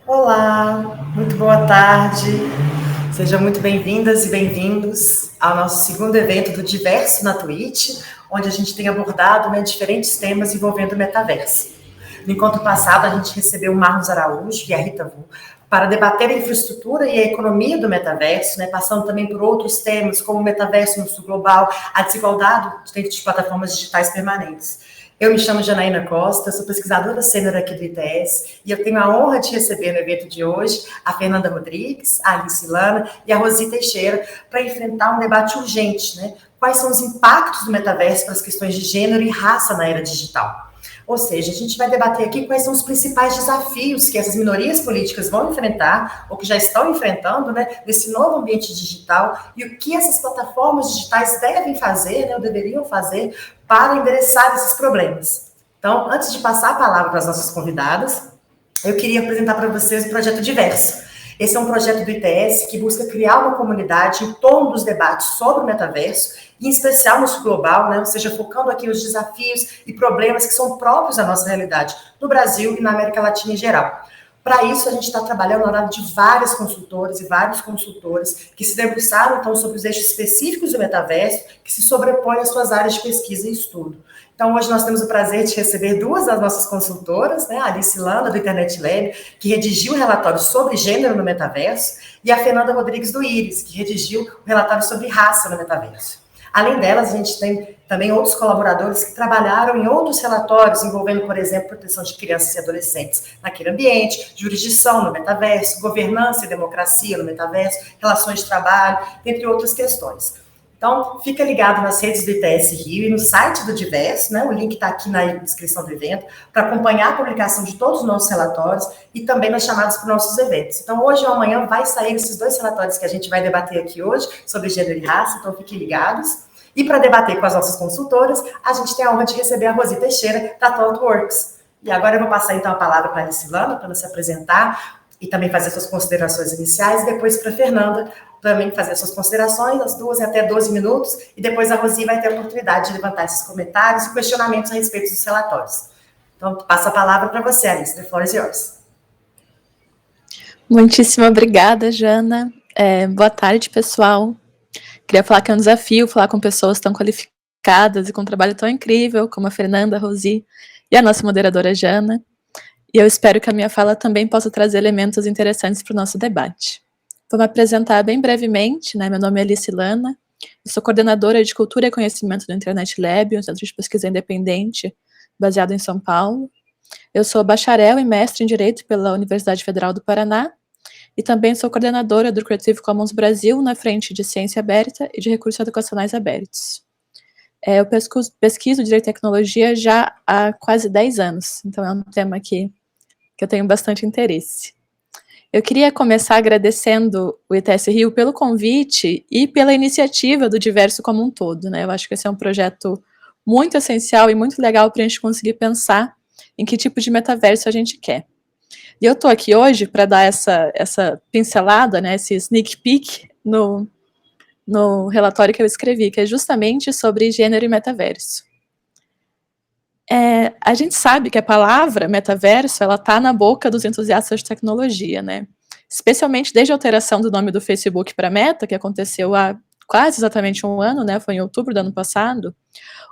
Olá, muito boa tarde. Sejam muito bem-vindas e bem-vindos ao nosso segundo evento do Diverso na Twitch, onde a gente tem abordado diferentes temas envolvendo o metaverso. No encontro passado, a gente recebeu o Marlos Araújo e a Rita Vu para debater a infraestrutura e a economia do metaverso, passando também por outros temas, como o metaverso no sul global, a desigualdade dentro de plataformas digitais permanentes. Eu me chamo Janaína Costa, sou pesquisadora sênior aqui do ITS e eu tenho a honra de receber no evento de hoje a Fernanda Rodrigues, a Alice Lana e a Rosi Teixeira para enfrentar um debate urgente, Quais são os impactos do metaverso para as questões de gênero e raça na era digital? Ou seja, a gente vai debater aqui quais são os principais desafios que essas minorias políticas vão enfrentar, ou que já estão enfrentando, nesse novo ambiente digital, e o que essas plataformas digitais devem fazer, ou deveriam fazer, para endereçar esses problemas. Então, antes de passar a palavra para as nossas convidadas, eu queria apresentar para vocês o Projeto Diverso. Esse é um projeto do ITS que busca criar uma comunidade em torno dos debates sobre o metaverso, em especial no sul global, ou seja, focando aqui os desafios e problemas que são próprios da nossa realidade no Brasil e na América Latina em geral. Para isso, a gente está trabalhando ao lado de várias consultoras e vários consultores que se debruçaram, então, sobre os eixos específicos do metaverso, que se sobrepõem às suas áreas de pesquisa e estudo. Então, hoje nós temos o prazer de receber duas das nossas consultoras, a Alice Lana, do Internet Lab, que redigiu o relatório sobre gênero no metaverso, e a Fernanda Rodrigues, do Íris, que redigiu o relatório sobre raça no metaverso. Além delas, a gente tem também outros colaboradores que trabalharam em outros relatórios envolvendo, por exemplo, proteção de crianças e adolescentes naquele ambiente, jurisdição no metaverso, governança e democracia no metaverso, relações de trabalho, entre outras questões. Então, fica ligado nas redes do ITS Rio e no site do Diverso, o link está aqui na descrição do evento, para acompanhar a publicação de todos os nossos relatórios e também nas chamadas para os nossos eventos. Então, hoje ou amanhã vai sair esses dois relatórios que a gente vai debater aqui hoje, sobre gênero e raça, então fiquem ligados. E para debater com as nossas consultoras, a gente tem a honra de receber a Rosi Teixeira, da ThoughtWorks. E agora eu vou passar, então, a palavra para a Alice Lana, para ela se apresentar e também fazer suas considerações iniciais, e depois para a Fernanda também fazer suas considerações, as duas em até 12 minutos, e depois a Rosi vai ter a oportunidade de levantar esses comentários e questionamentos a respeito dos relatórios. Então, passo a palavra para você, Alice, the floor is yours. Muitíssimo obrigada, Jana. Boa tarde, pessoal. Queria falar que é um desafio falar com pessoas tão qualificadas e com um trabalho tão incrível como a Fernanda, a Rosi e a nossa moderadora, Jana. E eu espero que a minha fala também possa trazer elementos interessantes para o nosso debate. Vou me apresentar bem brevemente, Meu nome é Alice Lana, eu sou coordenadora de Cultura e Conhecimento do Internet Lab, um centro de pesquisa independente baseado em São Paulo. Eu sou bacharel e mestre em Direito pela Universidade Federal do Paraná e também sou coordenadora do Creative Commons Brasil na frente de Ciência Aberta e de Recursos Educacionais Abertos. Eu pesquiso Direito e Tecnologia já há quase 10 anos, então é um tema que eu tenho bastante interesse. Eu queria começar agradecendo o ITS Rio pelo convite e pela iniciativa do Diverso como um todo, Eu acho que esse é um projeto muito essencial e muito legal para a gente conseguir pensar em que tipo de metaverso a gente quer. E eu estou aqui hoje para dar essa pincelada, esse sneak peek no relatório que eu escrevi, que é justamente sobre gênero e metaverso. A gente sabe que a palavra metaverso ela está na boca dos entusiastas de tecnologia, Especialmente desde a alteração do nome do Facebook para Meta, que aconteceu há quase exatamente um ano, foi em outubro do ano passado.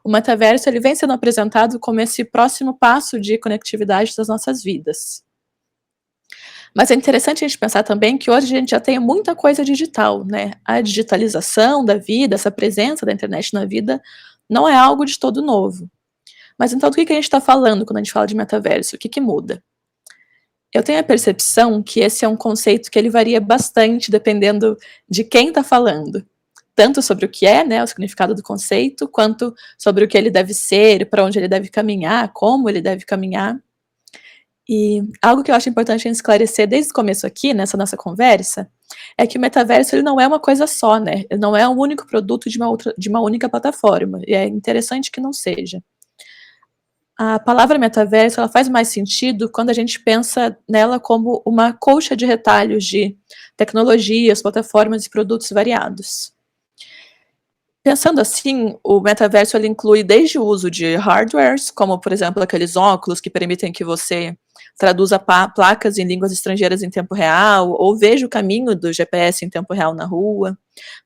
O metaverso ele vem sendo apresentado como esse próximo passo de conectividade das nossas vidas. Mas é interessante a gente pensar também que hoje a gente já tem muita coisa digital, A digitalização da vida, essa presença da internet na vida, não é algo de todo novo. Mas então, do que a gente está falando quando a gente fala de metaverso? O que muda? Eu tenho a percepção que esse é um conceito que ele varia bastante dependendo de quem está falando. Tanto sobre o que é, o significado do conceito, quanto sobre o que ele deve ser, para onde ele deve caminhar, como ele deve caminhar. E algo que eu acho importante a gente esclarecer desde o começo aqui, nessa nossa conversa, é que o metaverso ele não é uma coisa só, Ele não é um único produto de uma única plataforma, e é interessante que não seja. A palavra metaverso ela faz mais sentido quando a gente pensa nela como uma colcha de retalhos de tecnologias, plataformas e produtos variados. Pensando assim, o metaverso ele inclui desde o uso de hardwares, como, por exemplo, aqueles óculos que permitem que você traduza placas em línguas estrangeiras em tempo real, ou veja o caminho do GPS em tempo real na rua,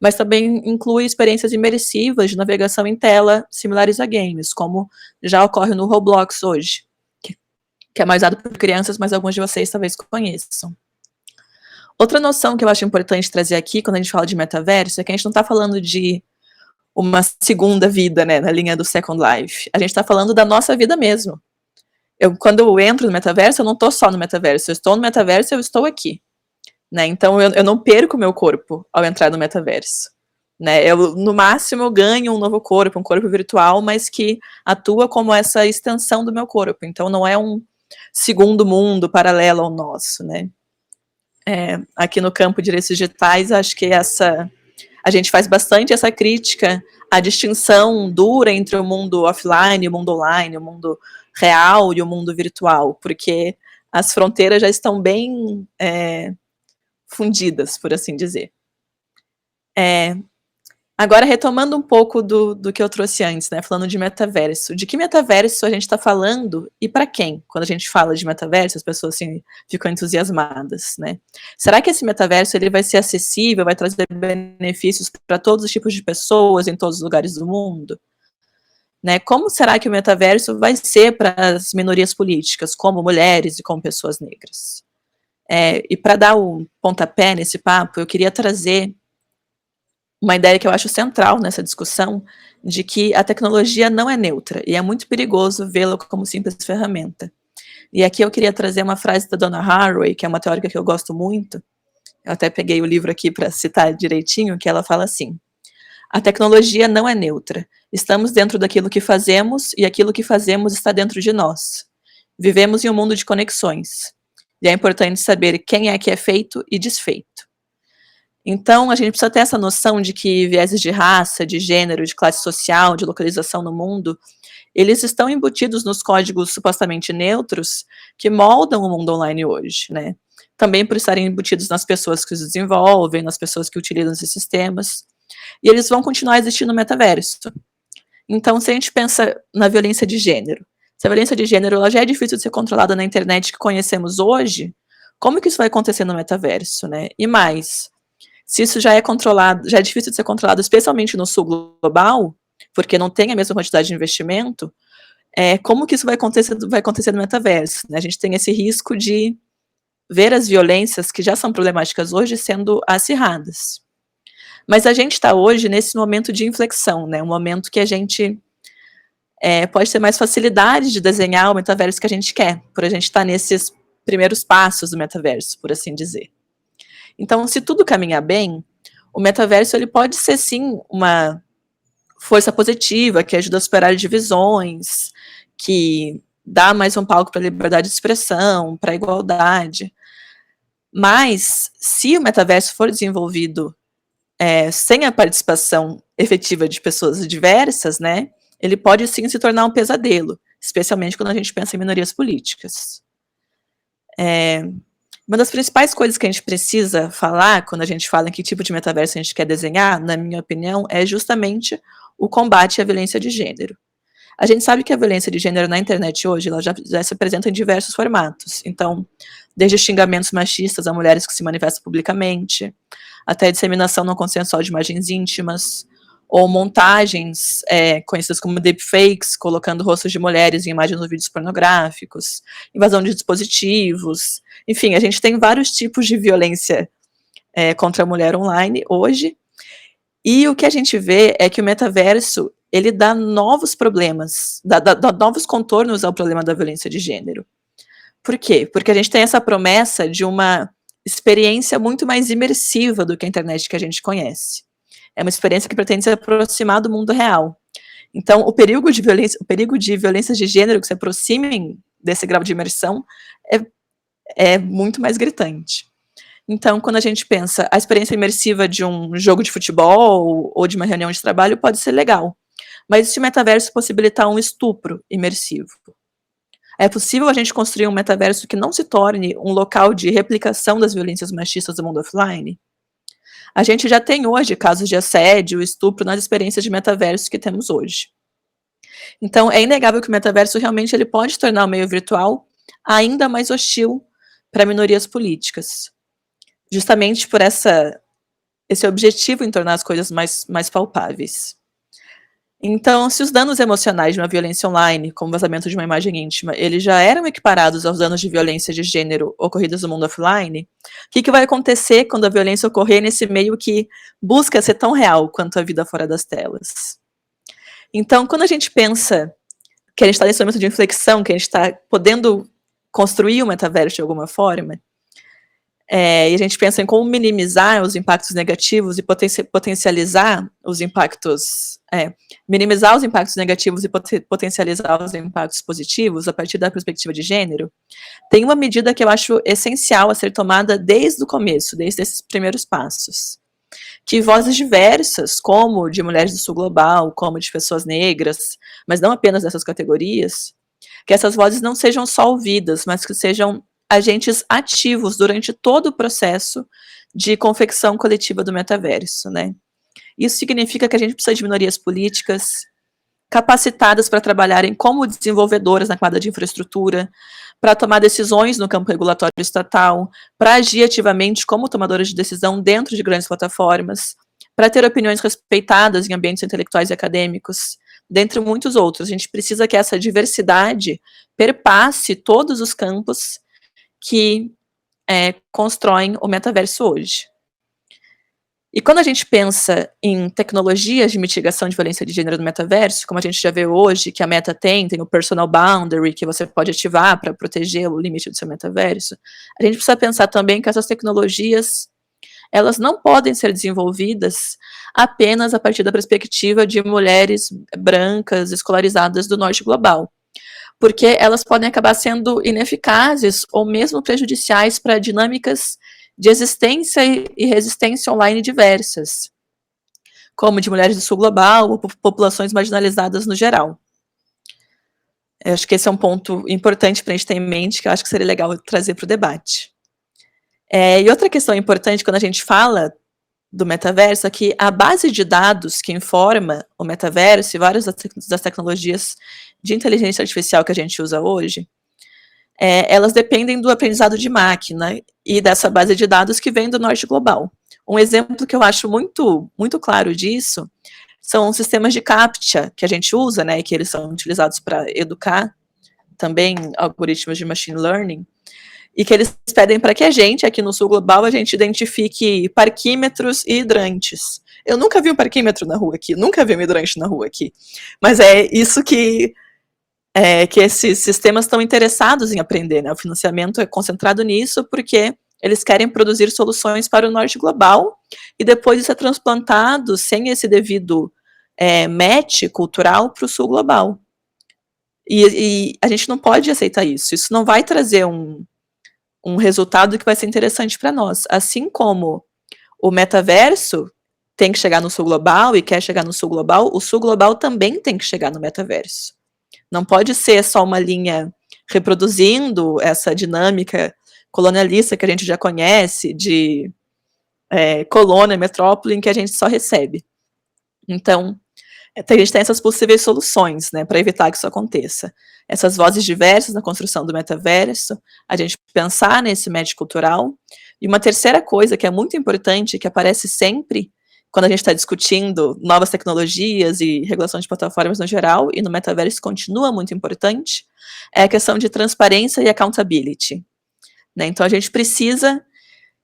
mas também inclui experiências imersivas de navegação em tela similares a games, como já ocorre no Roblox hoje, que é mais usado por crianças, mas alguns de vocês talvez conheçam. Outra noção que eu acho importante trazer aqui, quando a gente fala de metaverso, é que a gente não está falando de uma segunda vida, né, na linha do Second Life. A gente está falando da nossa vida mesmo. Quando eu entro no metaverso, eu não estou só no metaverso. Eu estou no metaverso e eu estou aqui. Né? Então, eu não perco o meu corpo ao entrar no metaverso. Né? No máximo, eu ganho um novo corpo, um corpo virtual, mas que atua como essa extensão do meu corpo. Então, não é um segundo mundo paralelo ao nosso. Né? Aqui no campo de direitos digitais, acho que a gente faz bastante essa crítica à distinção dura entre o mundo offline, o mundo online, o mundo real e o mundo virtual, porque as fronteiras já estão bem fundidas, por assim dizer. Agora, retomando um pouco do que eu trouxe antes, né, falando de metaverso. De que metaverso a gente está falando e para quem? Quando a gente fala de metaverso, as pessoas assim, ficam entusiasmadas, né? Será que esse metaverso ele vai ser acessível, vai trazer benefícios para todos os tipos de pessoas em todos os lugares do mundo? Né? Como será que o metaverso vai ser para as minorias políticas, como mulheres e como pessoas negras? E para dar um pontapé nesse papo, eu queria trazer uma ideia que eu acho central nessa discussão, de que a tecnologia não é neutra, e é muito perigoso vê-la como simples ferramenta. E aqui eu queria trazer uma frase da Donna Haraway, que é uma teórica que eu gosto muito, eu até peguei o livro aqui para citar direitinho, que ela fala assim: a tecnologia não é neutra, estamos dentro daquilo que fazemos, e aquilo que fazemos está dentro de nós. Vivemos em um mundo de conexões, e é importante saber quem é que é feito e desfeito. Então, a gente precisa ter essa noção de que vieses de raça, de gênero, de classe social, de localização no mundo, eles estão embutidos nos códigos supostamente neutros que moldam o mundo online hoje, né? Também por estarem embutidos nas pessoas que os desenvolvem, nas pessoas que utilizam esses sistemas, e eles vão continuar existindo no metaverso. Então, se a gente pensa na violência de gênero, se a violência de gênero ela já é difícil de ser controlada na internet que conhecemos hoje, como que isso vai acontecer no metaverso, né? E mais, se isso já é controlado, já é difícil de ser controlado, especialmente no sul global, porque não tem a mesma quantidade de investimento, como que isso vai acontecer no metaverso? Né? A gente tem esse risco de ver as violências que já são problemáticas hoje sendo acirradas. Mas a gente está hoje nesse momento de inflexão, né? Um momento que a gente pode ter mais facilidade de desenhar o metaverso que a gente quer, por a gente estar nesses primeiros passos do metaverso, por assim dizer. Então, se tudo caminhar bem, o metaverso ele pode ser, sim, uma força positiva, que ajuda a superar divisões, que dá mais um palco para a liberdade de expressão, para a igualdade. Mas, se o metaverso for desenvolvido sem a participação efetiva de pessoas diversas, né, ele pode, sim, se tornar um pesadelo, especialmente quando a gente pensa em minorias políticas. Uma das principais coisas que a gente precisa falar quando a gente fala em que tipo de metaverso a gente quer desenhar, na minha opinião, é justamente o combate à violência de gênero. A gente sabe que a violência de gênero na internet hoje ela já se apresenta em diversos formatos. Então, desde xingamentos machistas a mulheres que se manifestam publicamente, até disseminação não consensual de imagens íntimas, ou montagens conhecidas como deepfakes, colocando rostos de mulheres em imagens ou vídeos pornográficos, invasão de dispositivos. Enfim, a gente tem vários tipos de violência contra a mulher online hoje, e o que a gente vê é que o metaverso, ele dá novos problemas, dá novos contornos ao problema da violência de gênero. Por quê? Porque a gente tem essa promessa de uma experiência muito mais imersiva do que a internet que a gente conhece. É uma experiência que pretende se aproximar do mundo real. Então, o perigo de violências de gênero que se aproximem desse grau de imersão é muito mais gritante. Então, quando a gente pensa, a experiência imersiva de um jogo de futebol ou de uma reunião de trabalho pode ser legal, mas se o metaverso possibilitar um estupro imersivo, é possível a gente construir um metaverso que não se torne um local de replicação das violências machistas do mundo offline? A gente já tem hoje casos de assédio, estupro nas experiências de metaverso que temos hoje. Então, é inegável que o metaverso realmente ele pode tornar o meio virtual ainda mais hostil para minorias políticas, justamente por esse objetivo em tornar as coisas mais palpáveis. Então, se os danos emocionais de uma violência online, como o vazamento de uma imagem íntima, eles já eram equiparados aos danos de violência de gênero ocorridos no mundo offline, o que vai acontecer quando a violência ocorrer nesse meio que busca ser tão real quanto a vida fora das telas? Então, quando a gente pensa que a gente está nesse momento de inflexão, que a gente está podendo construir o metaverso de alguma forma, e a gente pensa em como minimizar os impactos negativos e potencializar os impactos, minimizar os impactos negativos e potencializar os impactos positivos a partir da perspectiva de gênero, tem uma medida que eu acho essencial a ser tomada desde o começo, desde esses primeiros passos. Que vozes diversas, como de mulheres do sul global, como de pessoas negras, mas não apenas dessas categorias, que essas vozes não sejam só ouvidas, mas que sejam agentes ativos durante todo o processo de confecção coletiva do metaverso, né? Isso significa que a gente precisa de minorias políticas capacitadas para trabalharem como desenvolvedoras na camada de infraestrutura, para tomar decisões no campo regulatório estatal, para agir ativamente como tomadoras de decisão dentro de grandes plataformas, para ter opiniões respeitadas em ambientes intelectuais e acadêmicos, dentre muitos outros. A gente precisa que essa diversidade perpasse todos os campos que constroem o metaverso hoje. E quando a gente pensa em tecnologias de mitigação de violência de gênero no metaverso, como a gente já vê hoje, que a Meta tem o personal boundary, que você pode ativar para proteger o limite do seu metaverso, a gente precisa pensar também que essas tecnologias, elas não podem ser desenvolvidas apenas a partir da perspectiva de mulheres brancas, escolarizadas do norte global, porque elas podem acabar sendo ineficazes ou mesmo prejudiciais para dinâmicas de existência e resistência online diversas, como de mulheres do sul global ou populações marginalizadas no geral. Eu acho que esse é um ponto importante para a gente ter em mente, que eu acho que seria legal trazer para o debate. E outra questão importante quando a gente fala do metaverso é que a base de dados que informa o metaverso e várias das tecnologias de inteligência artificial que a gente usa hoje, elas dependem do aprendizado de máquina e dessa base de dados que vem do norte global. Um exemplo que eu acho muito, muito claro disso são os sistemas de CAPTCHA que a gente usa, né, que eles são utilizados para educar também algoritmos de machine learning, e que eles pedem para que a gente, aqui no sul global, a gente identifique parquímetros e hidrantes. Eu nunca vi um parquímetro na rua aqui, nunca vi um hidrante na rua aqui, mas é isso que esses sistemas estão interessados em aprender, né? O financiamento é concentrado nisso porque eles querem produzir soluções para o norte global e depois isso é transplantado sem esse devido match cultural para o sul global. E a gente não pode aceitar isso. Isso não vai trazer um resultado que vai ser interessante para nós. Assim como o metaverso tem que chegar no sul global e quer chegar no sul global, o sul global também tem que chegar no metaverso. Não pode ser só uma linha reproduzindo essa dinâmica colonialista que a gente já conhece, de colônia, metrópole, em que a gente só recebe. Então, a gente tem essas possíveis soluções, né, para evitar que isso aconteça. Essas vozes diversas na construção do metaverso, a gente pensar nesse match cultural. E uma terceira coisa que é muito importante, que aparece sempre quando a gente está discutindo novas tecnologias e regulação de plataformas no geral, e no metaverso continua muito importante, é a questão de transparência e accountability. Né? Então, a gente precisa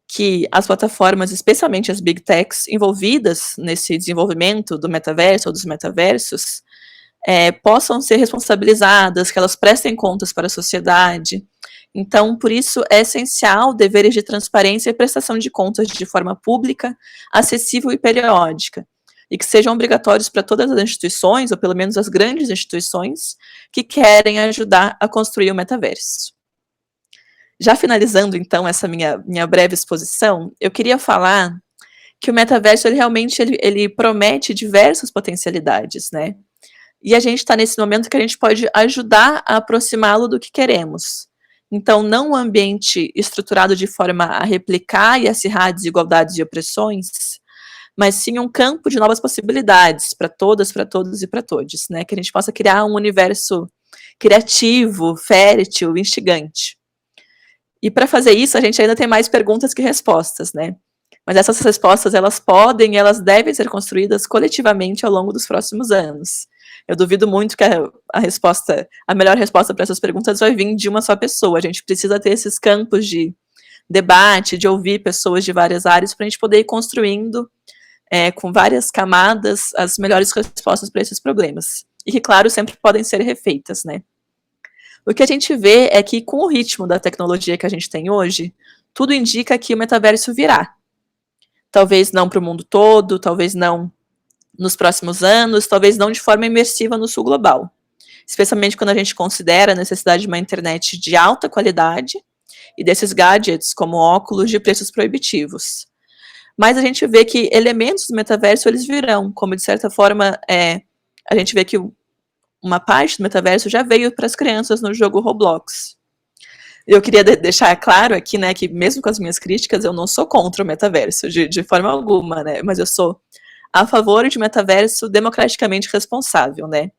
que as plataformas, especialmente as big techs envolvidas nesse desenvolvimento do metaverso ou dos metaversos, possam ser responsabilizadas, que elas prestem contas para a sociedade. Então, por isso, é essencial deveres de transparência e prestação de contas de forma pública, acessível e periódica, e que sejam obrigatórios para todas as instituições, ou pelo menos as grandes instituições, que querem ajudar a construir o metaverso. Já finalizando, então, essa minha breve exposição, eu queria falar que o metaverso, ele realmente ele promete diversas potencialidades, né? E a gente está nesse momento que a gente pode ajudar a aproximá-lo do que queremos. Então, não um ambiente estruturado de forma a replicar e acirrar desigualdades e opressões, mas sim um campo de novas possibilidades para todas, para todos e para todos, né? Que a gente possa criar um universo criativo, fértil, instigante. E para fazer isso, a gente ainda tem mais perguntas que respostas, né? Mas essas respostas, elas podem e elas devem ser construídas coletivamente ao longo dos próximos anos. Eu duvido muito que a melhor resposta para essas perguntas vai vir de uma só pessoa. A gente precisa ter esses campos de debate, de ouvir pessoas de várias áreas para a gente poder ir construindo com várias camadas as melhores respostas para esses problemas. E que, claro, sempre podem ser refeitas, né? O que a gente vê é que, com o ritmo da tecnologia que a gente tem hoje, tudo indica que o metaverso virá. Talvez não para o mundo todo, talvez não nos próximos anos, talvez não de forma imersiva no sul global. Especialmente quando a gente considera a necessidade de uma internet de alta qualidade e desses gadgets como óculos de preços proibitivos. Mas a gente vê que elementos do metaverso eles virão, como de certa forma a gente vê que uma parte do metaverso já veio para as crianças no jogo Roblox. Eu queria deixar claro aqui, né, que mesmo com as minhas críticas, eu não sou contra o metaverso, de forma alguma, né, mas eu sou a favor de um metaverso democraticamente responsável, né.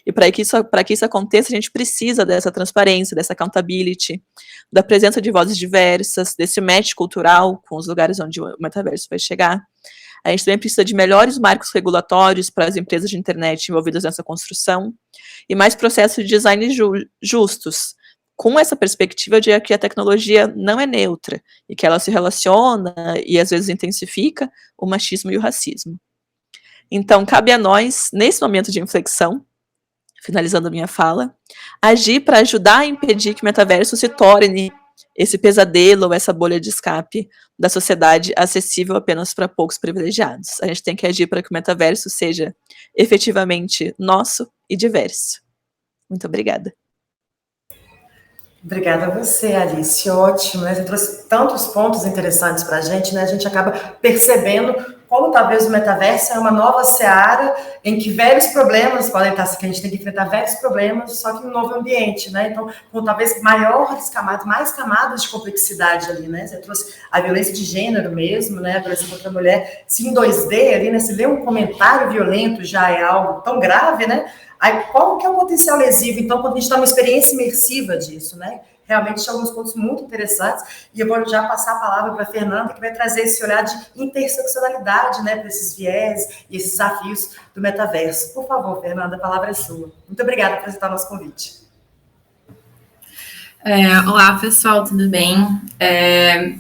E para que isso aconteça, a gente precisa dessa transparência, dessa accountability, da presença de vozes diversas, desse match cultural com os lugares onde o metaverso vai chegar. A gente também precisa de melhores marcos regulatórios para as empresas de internet envolvidas nessa construção e mais processos de design justos, com essa perspectiva de que a tecnologia não é neutra e que ela se relaciona e às vezes intensifica o machismo e o racismo. Então, cabe a nós, nesse momento de inflexão, finalizando a minha fala, agir para ajudar a impedir que o metaverso se torne esse pesadelo ou essa bolha de escape da sociedade acessível apenas para poucos privilegiados. A gente tem que agir para que o metaverso seja efetivamente nosso e diverso. Muito obrigada. Obrigada a você, Alice. Ótimo, né? Você trouxe tantos pontos interessantes para a gente, né? A gente acaba percebendo como talvez o metaverso é uma nova seara em que velhos problemas podem estar, que a gente tem que enfrentar velhos problemas, só que em um novo ambiente, né? Então, com talvez maiores camadas, mais camadas de complexidade ali, né? Você trouxe a violência de gênero mesmo, né? A violência contra a mulher, se em 2D ali, né? Se lê um comentário violento já é algo tão grave, né? Aí, qual que é o potencial lesivo, então, quando a gente está numa experiência imersiva disso, né? Realmente são alguns pontos muito interessantes, e eu vou já passar a palavra para a Fernanda, que vai trazer esse olhar de interseccionalidade, né, para esses viés e esses desafios do metaverso. Por favor, Fernanda, a palavra é sua. Muito obrigada por aceitar o nosso convite. Olá, pessoal, tudo bem?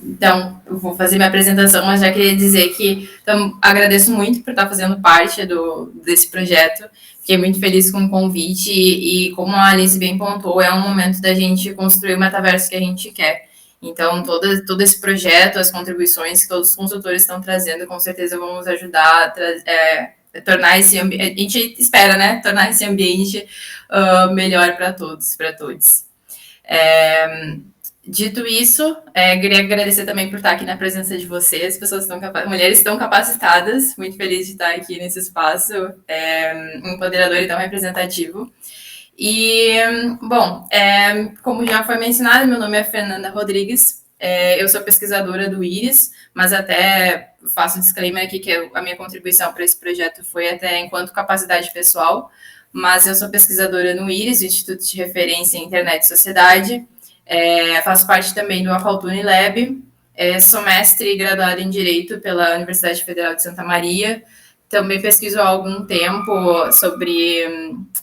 Então, eu vou fazer minha apresentação, mas já queria dizer que agradeço muito por estar fazendo parte desse projeto. Fiquei muito feliz com o convite e como a Alice bem pontuou, é um momento da gente construir o metaverso que a gente quer. Então, todo esse projeto, as contribuições que todos os consultores estão trazendo, com certeza vão nos ajudar a tornar esse ambiente, a gente espera, né, tornar esse ambiente melhor para todos, para todos. Dito isso, queria agradecer também por estar aqui na presença de vocês, mulheres tão capacitadas, muito feliz de estar aqui nesse espaço empoderador e tão representativo. E, bom, como já foi mencionado, meu nome é Fernanda Rodrigues, eu sou pesquisadora do IRIS, mas até faço disclaimer aqui que a minha contribuição para esse projeto foi até enquanto capacidade pessoal, mas eu sou pesquisadora no IRIS, o Instituto de Referência em Internet e Sociedade, faço parte também do Afaltune Lab, sou mestre e graduada em Direito pela Universidade Federal de Santa Maria, também pesquiso há algum tempo sobre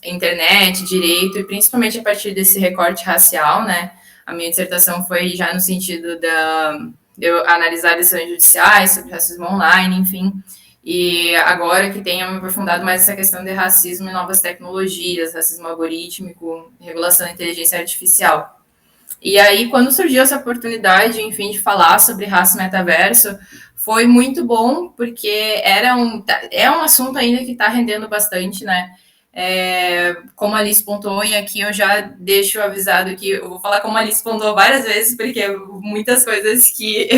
internet, direito, e principalmente a partir desse recorte racial, né? A minha dissertação foi já no sentido de eu analisar decisões judiciais sobre racismo online, enfim, e agora que tenho me aprofundado mais essa questão de racismo e novas tecnologias, racismo algorítmico, regulação da inteligência artificial. E aí, quando surgiu essa oportunidade, enfim, de falar sobre raça e metaverso, foi muito bom, porque é um assunto ainda que está rendendo bastante, né? Como a Alice pontuou, e aqui eu já deixo avisado que eu vou falar como a Alice pontuou várias vezes, porque muitas coisas que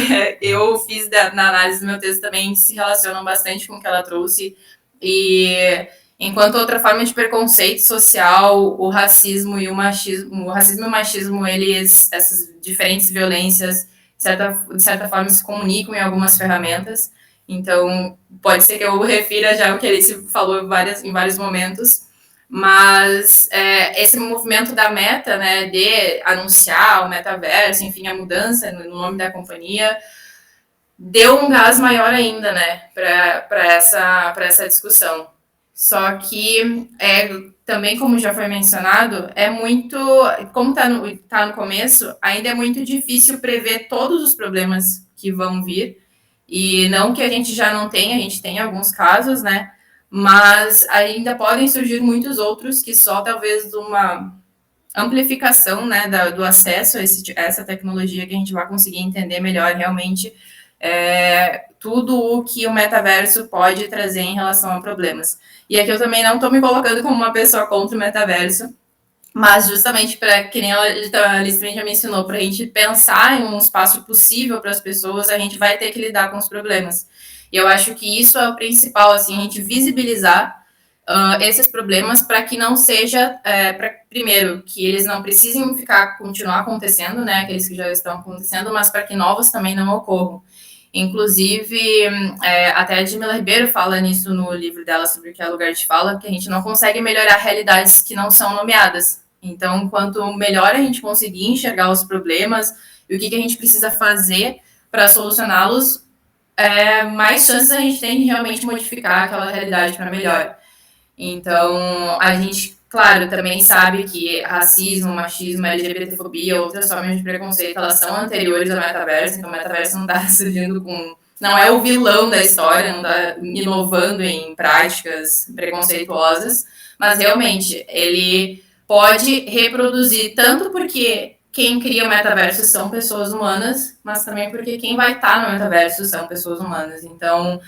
eu fiz na análise do meu texto também se relacionam bastante com o que ela trouxe. E enquanto outra forma de preconceito social, o racismo e o machismo, essas diferentes violências, de certa forma, se comunicam em algumas ferramentas. Então, pode ser que eu refira já o que a Alice falou em vários momentos, Mas esse movimento da Meta, né, de anunciar o metaverso, enfim, a mudança no nome da companhia, deu um gás maior ainda, né, para essa discussão. Só que, também, como já foi mencionado, é muito, como tá no começo, ainda é muito difícil prever todos os problemas que vão vir, e não que a gente já não tenha, a gente tem alguns casos, né, mas ainda podem surgir muitos outros que só talvez de uma amplificação, né, do acesso a essa tecnologia que a gente vai conseguir entender melhor realmente tudo o que o metaverso pode trazer em relação a problemas. E aqui eu também não estou me colocando como uma pessoa contra o metaverso, mas justamente para, que nem a Alice também já mencionou, para a gente pensar em um espaço possível para as pessoas, a gente vai ter que lidar com os problemas. E eu acho que isso é o principal, assim, a gente visibilizar esses problemas para que não seja, primeiro, que eles não precisem continuar acontecendo, né, aqueles que já estão acontecendo, mas para que novos também não ocorram. Inclusive, até a Jamila Ribeiro fala nisso no livro dela sobre o que é lugar de fala, que a gente não consegue melhorar realidades que não são nomeadas. Então, quanto melhor a gente conseguir enxergar os problemas e o que a gente precisa fazer para solucioná-los, mais chances a gente tem de realmente modificar aquela realidade para melhor. Então, a gente, claro, também sabe que racismo, machismo, LGBTfobia, outras formas de preconceito, elas são anteriores ao metaverso, então o metaverso não está surgindo não é o vilão da história, não está inovando em práticas preconceituosas, mas realmente ele pode reproduzir, tanto porque quem cria o metaverso são pessoas humanas, mas também porque quem vai estar no metaverso são pessoas humanas. Então,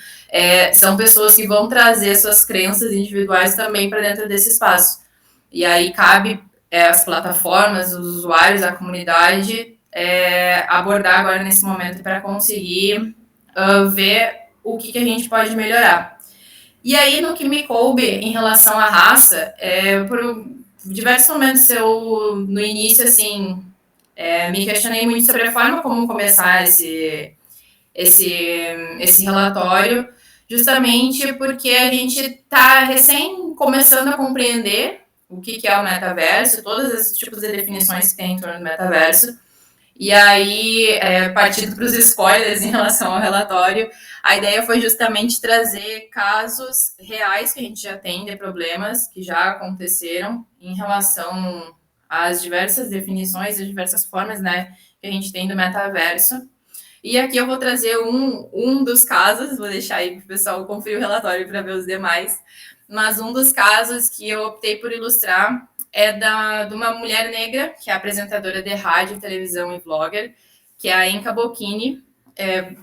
são pessoas que vão trazer suas crenças individuais também para dentro desse espaço. E aí cabe as plataformas, os usuários, a comunidade, abordar agora nesse momento para conseguir ver o que a gente pode melhorar. E aí, no que me coube em relação à raça, por diversos momentos no início, assim, me questionei muito sobre a forma como começar esse relatório, justamente porque a gente está recém começando a compreender o que é o metaverso, todos esses tipos de definições que tem em torno do metaverso. E aí, partindo para os spoilers em relação ao relatório, a ideia foi justamente trazer casos reais que a gente já tem de problemas que já aconteceram em relação às diversas definições, as diversas formas, né, que a gente tem do metaverso. E aqui eu vou trazer um dos casos, vou deixar aí para o pessoal conferir o relatório para ver os demais, mas um dos casos que eu optei por ilustrar de uma mulher negra, que é apresentadora de rádio, televisão e vlogger, que é a Enka Bocchini.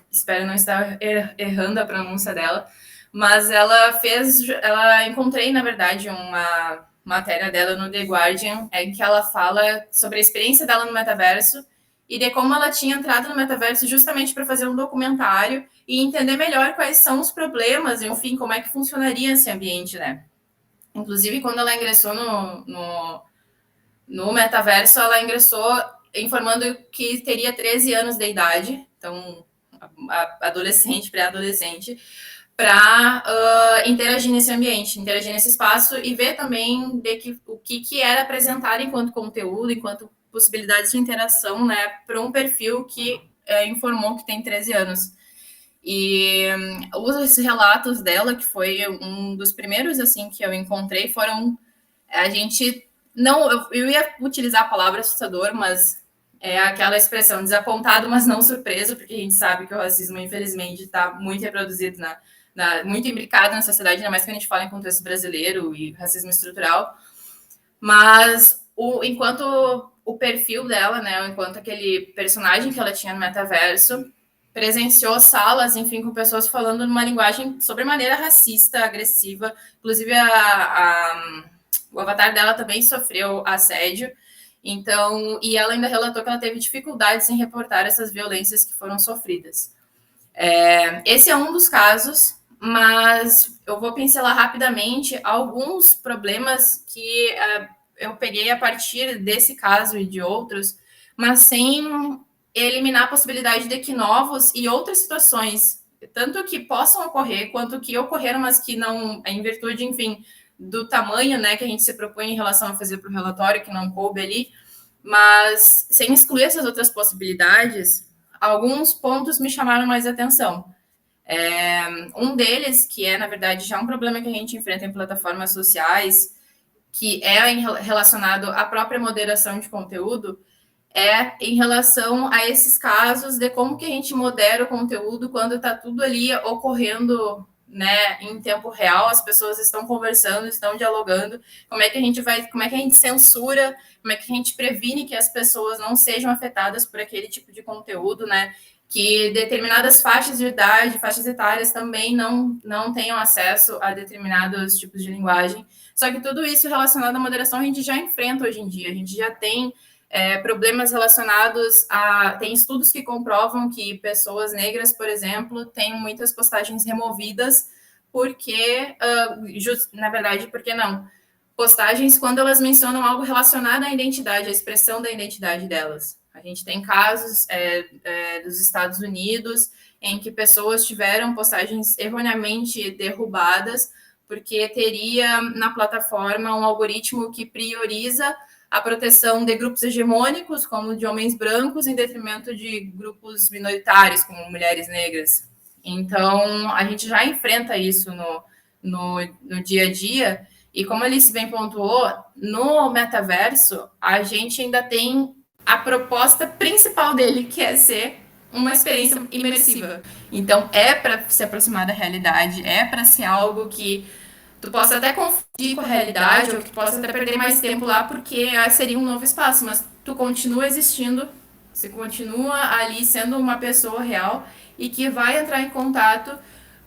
Espero não estar errando a pronúncia dela, mas encontrei, na verdade, uma matéria dela no The Guardian, em que ela fala sobre a experiência dela no metaverso e de como ela tinha entrado no metaverso justamente para fazer um documentário e entender melhor quais são os problemas, enfim, como é que funcionaria esse ambiente, né? Inclusive, quando ela ingressou no metaverso, ela ingressou informando que teria 13 anos de idade, então, adolescente, pré-adolescente, para interagir nesse ambiente, interagir nesse espaço e ver também o que era apresentado enquanto conteúdo, enquanto possibilidades de interação, né, para um perfil que informou que tem 13 anos. E os relatos dela, que foi um dos primeiros, assim, que eu encontrei, foram... A gente... não, eu ia utilizar a palavra assustador, mas é aquela expressão desapontado, mas não surpreso, porque a gente sabe que o racismo, infelizmente, está muito reproduzido, muito imbricado na sociedade, ainda mais que a gente fala em contexto brasileiro e racismo estrutural. Mas enquanto o perfil dela, né, enquanto aquele personagem que ela tinha no metaverso, presenciou salas, enfim, com pessoas falando numa linguagem sobremaneira racista, agressiva. Inclusive, o avatar dela também sofreu assédio. Então, e ela ainda relatou que ela teve dificuldades em reportar essas violências que foram sofridas. Esse é um dos casos, mas eu vou pincelar rapidamente alguns problemas que eu peguei a partir desse caso e de outros, mas sem eliminar a possibilidade de que novos e outras situações, tanto que possam ocorrer, quanto que ocorreram, mas que não, em virtude, enfim, do tamanho, né, que a gente se propõe em relação a fazer para o relatório, que não coube ali, mas sem excluir essas outras possibilidades, alguns pontos me chamaram mais atenção. Um deles, que é, na verdade, já um problema que a gente enfrenta em plataformas sociais, que é relacionado à própria moderação de conteúdo, é em relação a esses casos de como que a gente modera o conteúdo quando está tudo ali ocorrendo, né, em tempo real, as pessoas estão conversando, estão dialogando, como é que a gente censura, como é que a gente previne que as pessoas não sejam afetadas por aquele tipo de conteúdo, né, que determinadas faixas de idade, faixas etárias também não tenham acesso a determinados tipos de linguagem. Só que tudo isso relacionado à moderação a gente já enfrenta hoje em dia, a gente já tem problemas relacionados a... Tem estudos que comprovam que pessoas negras, por exemplo, têm muitas postagens removidas porque, na verdade, porque não? Postagens quando elas mencionam algo relacionado à identidade, à expressão da identidade delas. A gente tem casos dos Estados Unidos em que pessoas tiveram postagens erroneamente derrubadas porque teria na plataforma um algoritmo que prioriza a proteção de grupos hegemônicos, como de homens brancos, em detrimento de grupos minoritários, como mulheres negras. Então, a gente já enfrenta isso no dia a dia, e como a Alice bem pontuou, no metaverso, a gente ainda tem a proposta principal dele, que é ser uma experiência imersiva. Então, é para se aproximar da realidade, é para ser algo que tu possa até confundir com a realidade, ou que tu possa até perder mais tempo lá, porque seria um novo espaço, mas tu continua existindo, você continua ali sendo uma pessoa real e que vai entrar em contato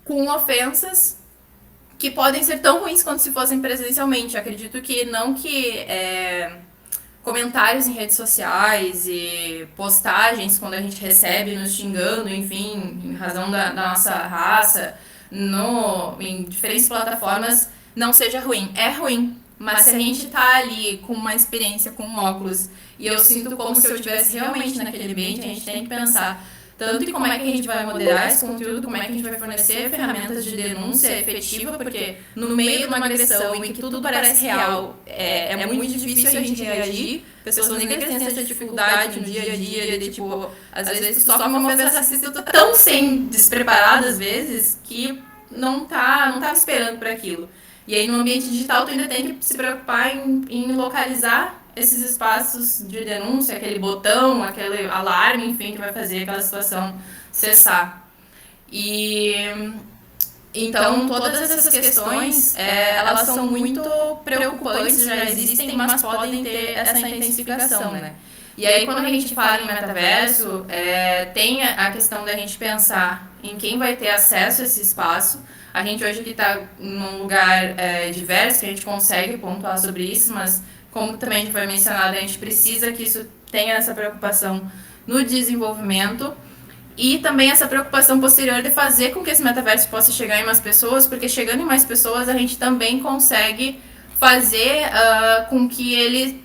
com ofensas que podem ser tão ruins quanto se fossem presencialmente. Eu acredito que não que comentários em redes sociais e postagens quando a gente recebe nos xingando, enfim, em razão da nossa raça, em diferentes plataformas, não seja ruim. É ruim, mas se a gente tá ali com uma experiência com um óculos e eu sinto como se eu estivesse realmente naquele ambiente, a gente tem que pensar tanto em como é que a gente vai moderar esse conteúdo, como é que a gente vai fornecer ferramentas de denúncia efetiva, porque no meio de uma agressão em que tudo parece real, é muito difícil a gente reagir. Pessoas negras têm essa dificuldade no dia a dia de, tipo, às vezes tu sofre uma ofensa racista, tu tá tão despreparada às vezes, que não tá esperando por aquilo. E aí no ambiente digital tu ainda tem que se preocupar em localizar esses espaços de denúncia, aquele botão, aquele alarme, enfim, que vai fazer aquela situação cessar. E então todas essas questões, elas são muito preocupantes, já existem, mas podem ter essa intensificação, né? E aí quando a gente fala em metaverso, tem a questão da gente pensar em quem vai ter acesso a esse espaço. A gente hoje aqui está num lugar diverso, que a gente consegue pontuar sobre isso, mas como também foi mencionado, a gente precisa que isso tenha essa preocupação no desenvolvimento e também essa preocupação posterior de fazer com que esse metaverso possa chegar em mais pessoas, porque chegando em mais pessoas a gente também consegue fazer com que ele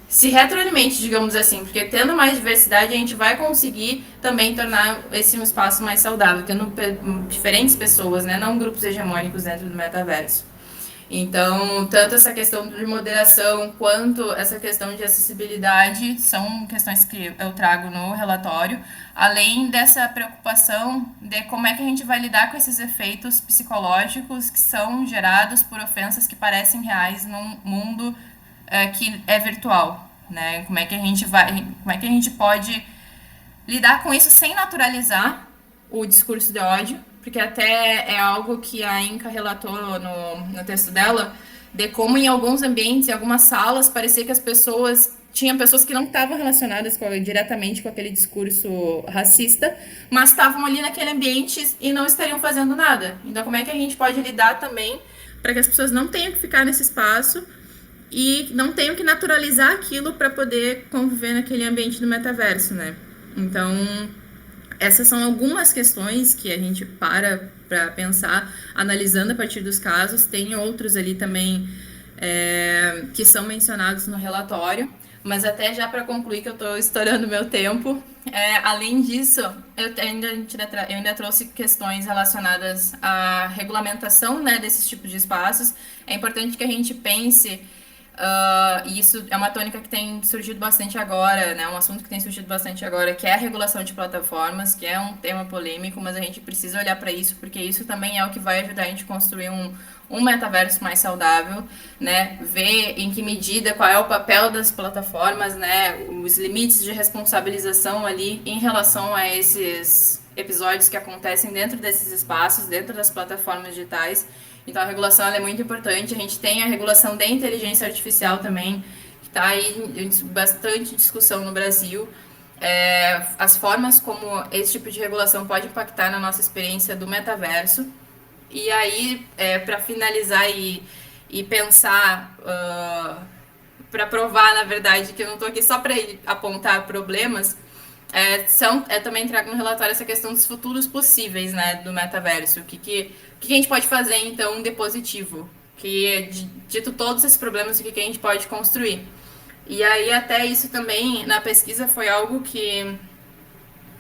se retroalimente, digamos assim, porque tendo mais diversidade a gente vai conseguir também tornar esse um espaço mais saudável, tendo diferentes pessoas, né, não grupos hegemônicos dentro do metaverso. Então, tanto essa questão de moderação quanto essa questão de acessibilidade são questões que eu trago no relatório, além dessa preocupação de como é que a gente vai lidar com esses efeitos psicológicos que são gerados por ofensas que parecem reais num mundo que é virtual, né? Como é que a gente pode lidar com isso sem naturalizar o discurso de ódio, porque até é algo que a Inca relatou no texto dela, de como em alguns ambientes, em algumas salas, parecia que tinha pessoas que não estavam relacionadas diretamente com aquele discurso racista, mas estavam ali naquele ambiente e não estariam fazendo nada. Então, como é que a gente pode lidar também para que as pessoas não tenham que ficar nesse espaço e não tenham que naturalizar aquilo para poder conviver naquele ambiente do metaverso, né? Então, essas são algumas questões que a gente para pensar, analisando a partir dos casos. Tem outros ali também que são mencionados no relatório. Mas até já para concluir, que eu estou estourando meu tempo, além disso, eu ainda trouxe questões relacionadas à regulamentação, né, desses tipos de espaços. É importante que a gente pense, e isso é uma tônica que tem surgido bastante agora, né, um assunto que tem surgido bastante agora, que é a regulação de plataformas, que é um tema polêmico, mas a gente precisa olhar para isso, porque isso também é o que vai ajudar a gente a construir um metaverso mais saudável, né? Ver em que medida, qual é o papel das plataformas, né? Os limites de responsabilização ali em relação a esses episódios que acontecem dentro desses espaços, dentro das plataformas digitais. Então a regulação ela é muito importante. A gente tem a regulação da inteligência artificial também, que está aí em bastante discussão no Brasil. As formas como esse tipo de regulação pode impactar na nossa experiência do metaverso. E aí, para finalizar e pensar, para provar, na verdade, que eu não estou aqui só para apontar problemas, também trago no relatório essa questão dos futuros possíveis, né, do metaverso. O que a gente pode fazer, então, de positivo? Dito todos esses problemas, o que a gente pode construir? E aí, até isso também, na pesquisa, foi algo que,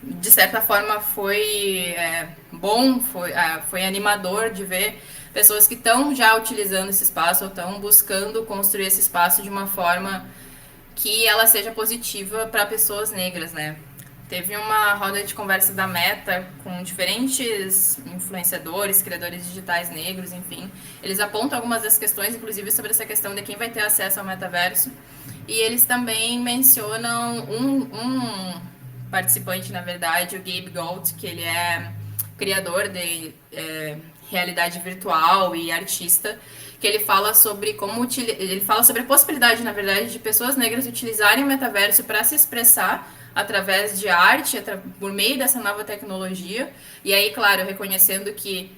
de certa forma, foi bom, foi animador de ver pessoas que estão já utilizando esse espaço ou estão buscando construir esse espaço de uma forma que ela seja positiva para pessoas negras, né? Teve uma roda de conversa da Meta com diferentes influenciadores, criadores digitais negros, enfim. Eles apontam algumas das questões, inclusive sobre essa questão de quem vai ter acesso ao metaverso. E eles também mencionam um participante, na verdade, o Gabe Gold, que ele é criador de realidade virtual e artista, que ele fala sobre ele fala sobre a possibilidade, na verdade, de pessoas negras utilizarem o metaverso para se expressar através de arte, por meio dessa nova tecnologia. E aí, claro, reconhecendo que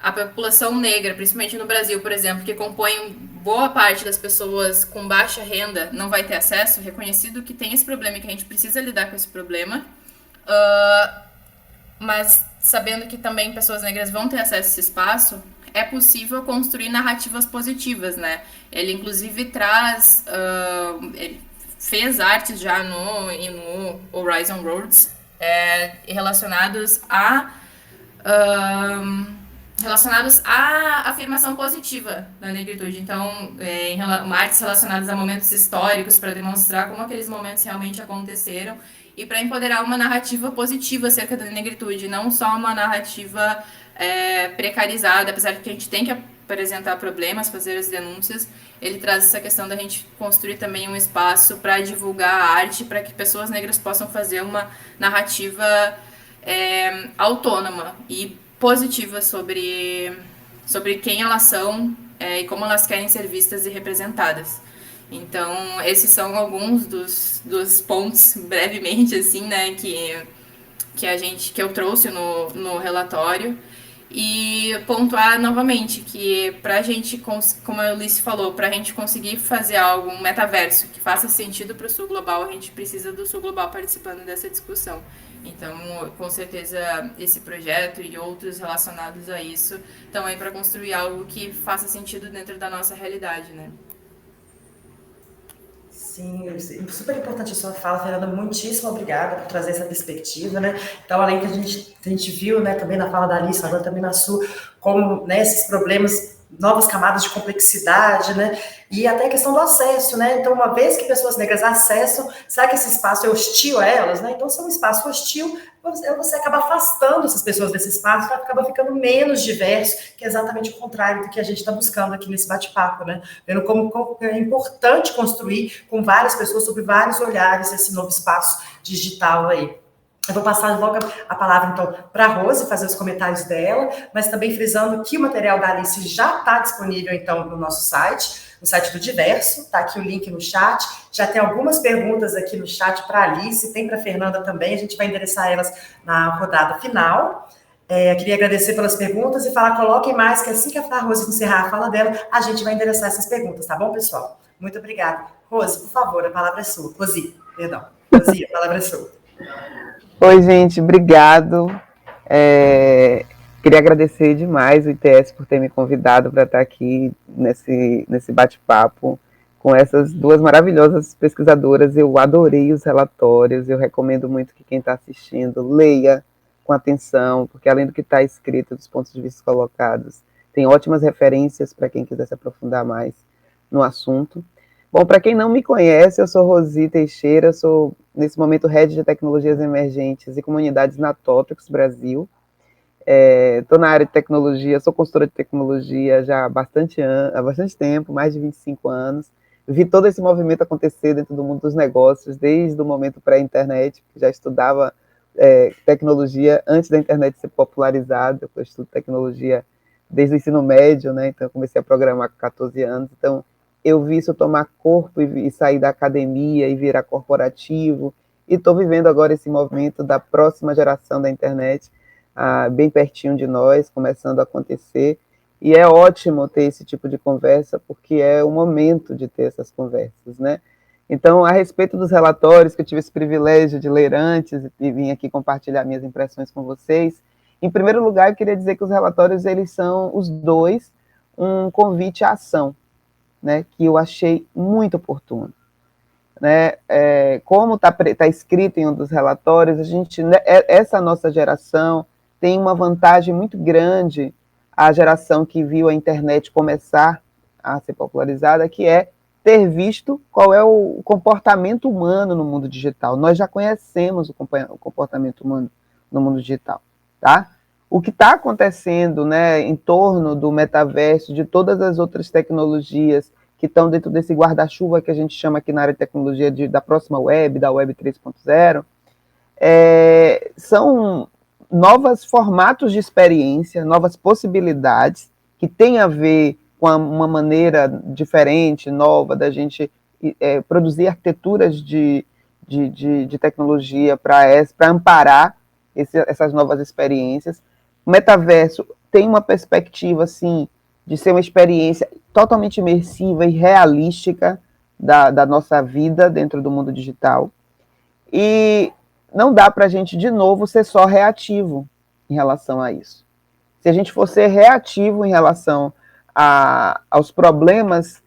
a população negra, principalmente no Brasil, por exemplo, que compõe boa parte das pessoas com baixa renda, não vai ter acesso, reconhecido que tem esse problema e que a gente precisa lidar com esse problema, mas sabendo que também pessoas negras vão ter acesso a esse espaço, é possível construir narrativas positivas, né? Ele, inclusive, ele fez artes já no Horizon Roads relacionados à afirmação positiva da negritude. Então, artes relacionadas a momentos históricos para demonstrar como aqueles momentos realmente aconteceram e para empoderar uma narrativa positiva acerca da negritude, não só uma narrativa precarizada, apesar de que a gente tem que apresentar problemas, fazer as denúncias. Ele traz essa questão da gente construir também um espaço para divulgar a arte, para que pessoas negras possam fazer uma narrativa autônoma e positiva sobre quem elas são e como elas querem ser vistas e representadas. Então, esses são alguns dos pontos, brevemente, assim, né, que eu trouxe no relatório. E pontuar novamente que pra gente, como a Ulisses falou, pra gente conseguir fazer algo, um metaverso que faça sentido pro Sul Global, a gente precisa do Sul Global participando dessa discussão. Então, com certeza, esse projeto e outros relacionados a isso estão aí para construir algo que faça sentido dentro da nossa realidade, né? Sim, super importante a sua fala, Fernanda. Muitíssimo obrigada por trazer essa perspectiva, né? Então, além que a gente viu, né, também na fala da Alice, agora também na sua, como, né, esses problemas, novas camadas de complexidade, né? E até a questão do acesso, né? Então, uma vez que pessoas negras acessam, será que esse espaço é hostil a elas, né? Então, se é um espaço hostil, você acaba afastando essas pessoas desse espaço, acaba ficando menos diverso, que é exatamente o contrário do que a gente está buscando aqui nesse bate-papo, né? Vendo como é importante construir com várias pessoas, sobre vários olhares, esse novo espaço digital aí. Eu vou passar logo a palavra, então, para a Rose, fazer os comentários dela, mas também frisando que o material da Alice já está disponível, então, no nosso site, no site do Diverso, está aqui o link no chat, já tem algumas perguntas aqui no chat para a Alice, tem para a Fernanda também, a gente vai endereçar elas na rodada final. Queria agradecer pelas perguntas e falar, coloquem mais, que assim que a Rose encerrar a fala dela, a gente vai endereçar essas perguntas, tá bom, pessoal? Muito obrigada. Rose, por favor, a palavra é sua. Rosi, a palavra é sua. Oi, gente, obrigado. Queria agradecer demais o ITS por ter me convidado para estar aqui nesse bate-papo com essas duas maravilhosas pesquisadoras. Eu adorei os relatórios, eu recomendo muito que quem está assistindo leia com atenção, porque além do que está escrito, dos pontos de vista colocados, tem ótimas referências para quem quiser se aprofundar mais no assunto. Bom, para quem não me conhece, eu sou Rosi Teixeira, sou, nesse momento, Head de Tecnologias Emergentes e Comunidades na Totrix Brasil. Estou na área de tecnologia, sou consultora de tecnologia já há bastante tempo, mais de 25 anos. Vi todo esse movimento acontecer dentro do mundo dos negócios, desde o momento pré-internet, que já estudava tecnologia antes da internet ser popularizada. Eu estudo tecnologia desde o ensino médio, né? Então eu comecei a programar com 14 anos. Então eu vi isso tomar corpo e sair da academia e virar corporativo. E estou vivendo agora esse movimento da próxima geração da internet, bem pertinho de nós, começando a acontecer. E é ótimo ter esse tipo de conversa, porque é o momento de ter essas conversas, né? Então, a respeito dos relatórios, que eu tive esse privilégio de ler antes e vim aqui compartilhar minhas impressões com vocês, em primeiro lugar, eu queria dizer que os relatórios, eles são, os dois, um convite à ação, né, que eu achei muito oportuno. Né? Como tá escrito em um dos relatórios, essa nossa geração tem uma vantagem muito grande, a geração que viu a internet começar a ser popularizada, que é ter visto qual é o comportamento humano no mundo digital. Nós já conhecemos o comportamento humano no mundo digital, tá? O que está acontecendo, né, em torno do metaverso, de todas as outras tecnologias que estão dentro desse guarda-chuva que a gente chama aqui na área de tecnologia da próxima web, da web 3.0, são novos formatos de experiência, novas possibilidades que têm a ver com uma maneira diferente, nova, da gente produzir arquiteturas de tecnologia para amparar essas novas experiências. O metaverso tem uma perspectiva, assim, de ser uma experiência totalmente imersiva e realística da nossa vida dentro do mundo digital. E não dá para a gente, de novo, ser só reativo em relação a isso. Se a gente for ser reativo em relação aos problemas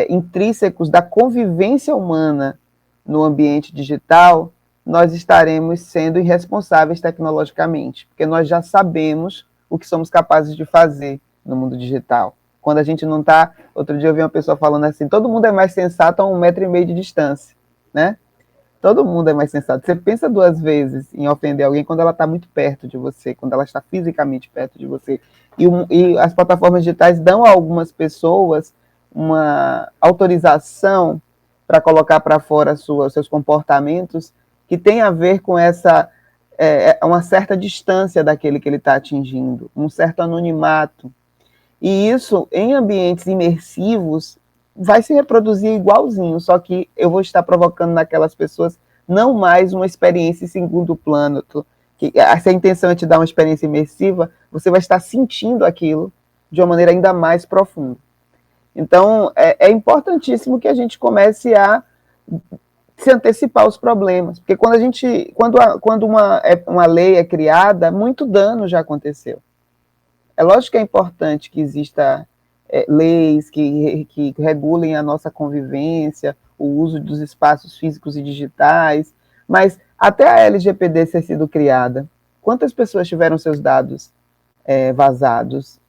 intrínsecos da convivência humana no ambiente digital, nós estaremos sendo irresponsáveis tecnologicamente, porque nós já sabemos o que somos capazes de fazer no mundo digital. Quando a gente não está... Outro dia eu vi uma pessoa falando assim, todo mundo é mais sensato a 1,5 metro de distância, né? Todo mundo é mais sensato. Você pensa 2 vezes em ofender alguém quando ela está muito perto de você, quando ela está fisicamente perto de você. E as plataformas digitais dão a algumas pessoas uma autorização para colocar para fora seus comportamentos que tem a ver com uma certa distância daquele que ele está atingindo, um certo anonimato. E isso, em ambientes imersivos, vai se reproduzir igualzinho, só que eu vou estar provocando naquelas pessoas não mais uma experiência em segundo plano. Se a intenção é te dar uma experiência imersiva, você vai estar sentindo aquilo de uma maneira ainda mais profunda. Então, é importantíssimo que a gente comece a se antecipar aos problemas, porque quando uma lei é criada, muito dano já aconteceu. É lógico que é importante que exista leis que regulem a nossa convivência, o uso dos espaços físicos e digitais, mas até a LGPD ser sido criada, quantas pessoas tiveram seus dados vazados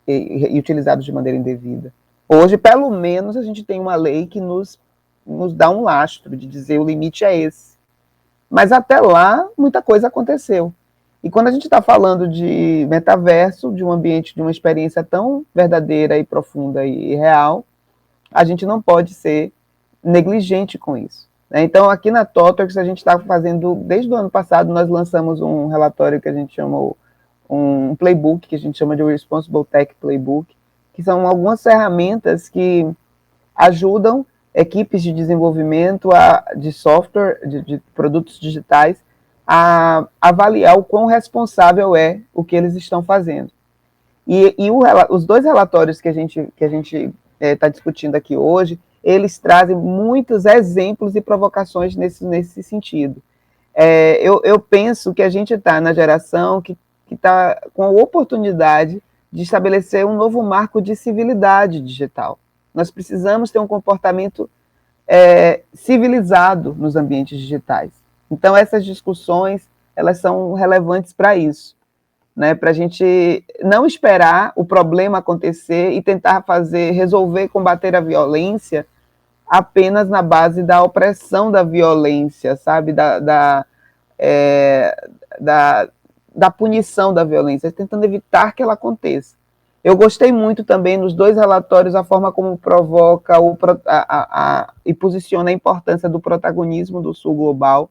e utilizados de maneira indevida? Hoje, pelo menos, a gente tem uma lei que nos dá um lastro de dizer o limite é esse. Mas até lá, muita coisa aconteceu. E quando a gente está falando de metaverso, de um ambiente, de uma experiência tão verdadeira e profunda e real, a gente não pode ser negligente com isso. Né? Então, aqui na Totrix, a gente está fazendo, desde o ano passado, nós lançamos um relatório que a gente chama, um playbook, que a gente chama de Responsible Tech Playbook, que são algumas ferramentas que ajudam equipes de desenvolvimento de software, de produtos digitais, a avaliar o quão responsável é o que eles estão fazendo. E os 2 relatórios que a gente está discutindo aqui hoje, eles trazem muitos exemplos e provocações nesse sentido. Eu penso que a gente está na geração que está com a oportunidade de estabelecer um novo marco de civilidade digital. Nós precisamos ter um comportamento civilizado nos ambientes digitais. Então, essas discussões, elas são relevantes para isso, né? Para a gente não esperar o problema acontecer e tentar resolver, combater a violência apenas na base da opressão da violência, sabe? Da punição da violência, tentando evitar que ela aconteça. Eu gostei muito também nos 2 relatórios a forma como provoca e posiciona a importância do protagonismo do Sul Global.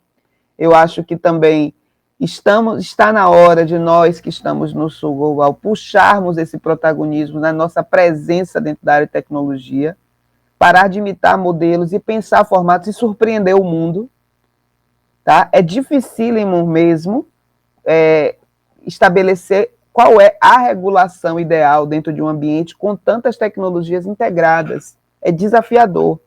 Eu acho que também está na hora de nós que estamos no Sul Global puxarmos esse protagonismo na nossa presença dentro da área de tecnologia, parar de imitar modelos e pensar formatos e surpreender o mundo. Tá? É dificílimo mesmo estabelecer qual é a regulação ideal dentro de um ambiente com tantas tecnologias integradas. É desafiador.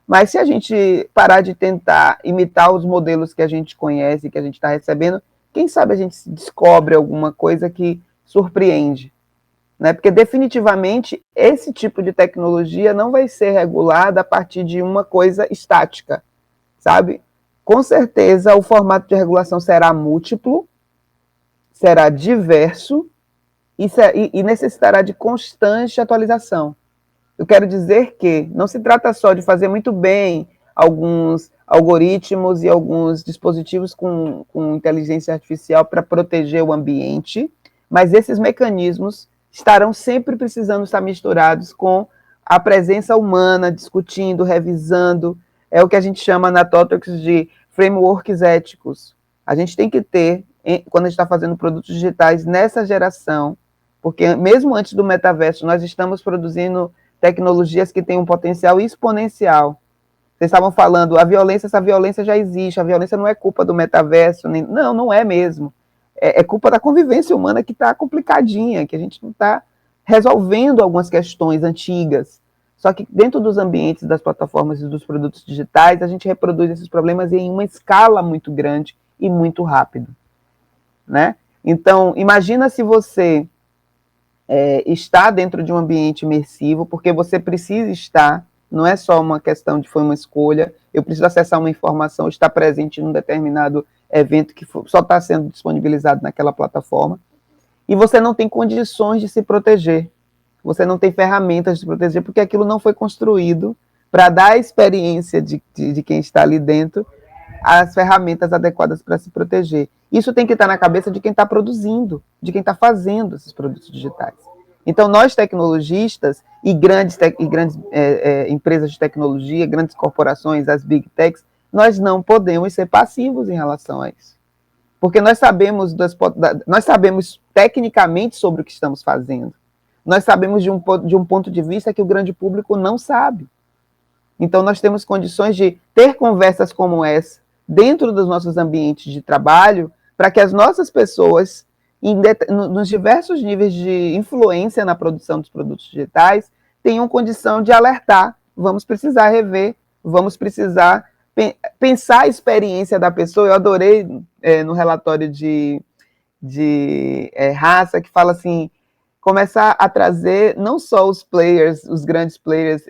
Mas se a gente parar de tentar imitar os modelos que a gente conhece, que a gente está recebendo, quem sabe a gente descobre alguma coisa que surpreende. Né? Porque definitivamente esse tipo de tecnologia não vai ser regulada a partir de uma coisa estática, sabe? Com certeza o formato de regulação será múltiplo, será diverso, e necessitará de constante atualização. Eu quero dizer que não se trata só de fazer muito bem alguns algoritmos e alguns dispositivos com inteligência artificial para proteger o ambiente, mas esses mecanismos estarão sempre precisando estar misturados com a presença humana, discutindo, revisando, é o que a gente chama na TOTWORKS de frameworks éticos. A gente tem que ter, quando a gente está fazendo produtos digitais nessa geração, porque mesmo antes do metaverso, nós estamos produzindo tecnologias que têm um potencial exponencial. Vocês estavam falando, essa violência já existe, a violência não é culpa do metaverso, não é mesmo. É culpa da convivência humana que está complicadinha, que a gente não está resolvendo algumas questões antigas. Só que dentro dos ambientes das plataformas e dos produtos digitais, a gente reproduz esses problemas em uma escala muito grande e muito rápido. Né? Então, imagina se você está dentro de um ambiente imersivo, porque você precisa estar, não é só uma questão de foi uma escolha, eu preciso acessar uma informação, estar presente num determinado evento que só está sendo disponibilizado naquela plataforma, e você não tem condições de se proteger, você não tem ferramentas de se proteger, porque aquilo não foi construído para dar a experiência de quem está ali dentro, as ferramentas adequadas para se proteger. Isso tem que estar na cabeça de quem está produzindo, de quem está fazendo esses produtos digitais. Então, nós tecnologistas e grandes empresas de tecnologia, grandes corporações, as big techs, nós não podemos ser passivos em relação a isso. Porque nós sabemos tecnicamente sobre o que estamos fazendo. Nós sabemos de um ponto de vista que o grande público não sabe. Então, nós temos condições de ter conversas como essa dentro dos nossos ambientes de trabalho, para que as nossas pessoas, nos diversos níveis de influência na produção dos produtos digitais, tenham condição de alertar, vamos precisar rever, vamos precisar pensar a experiência da pessoa. Eu adorei no relatório de raça, que fala assim, começar a trazer não só os players, os grandes players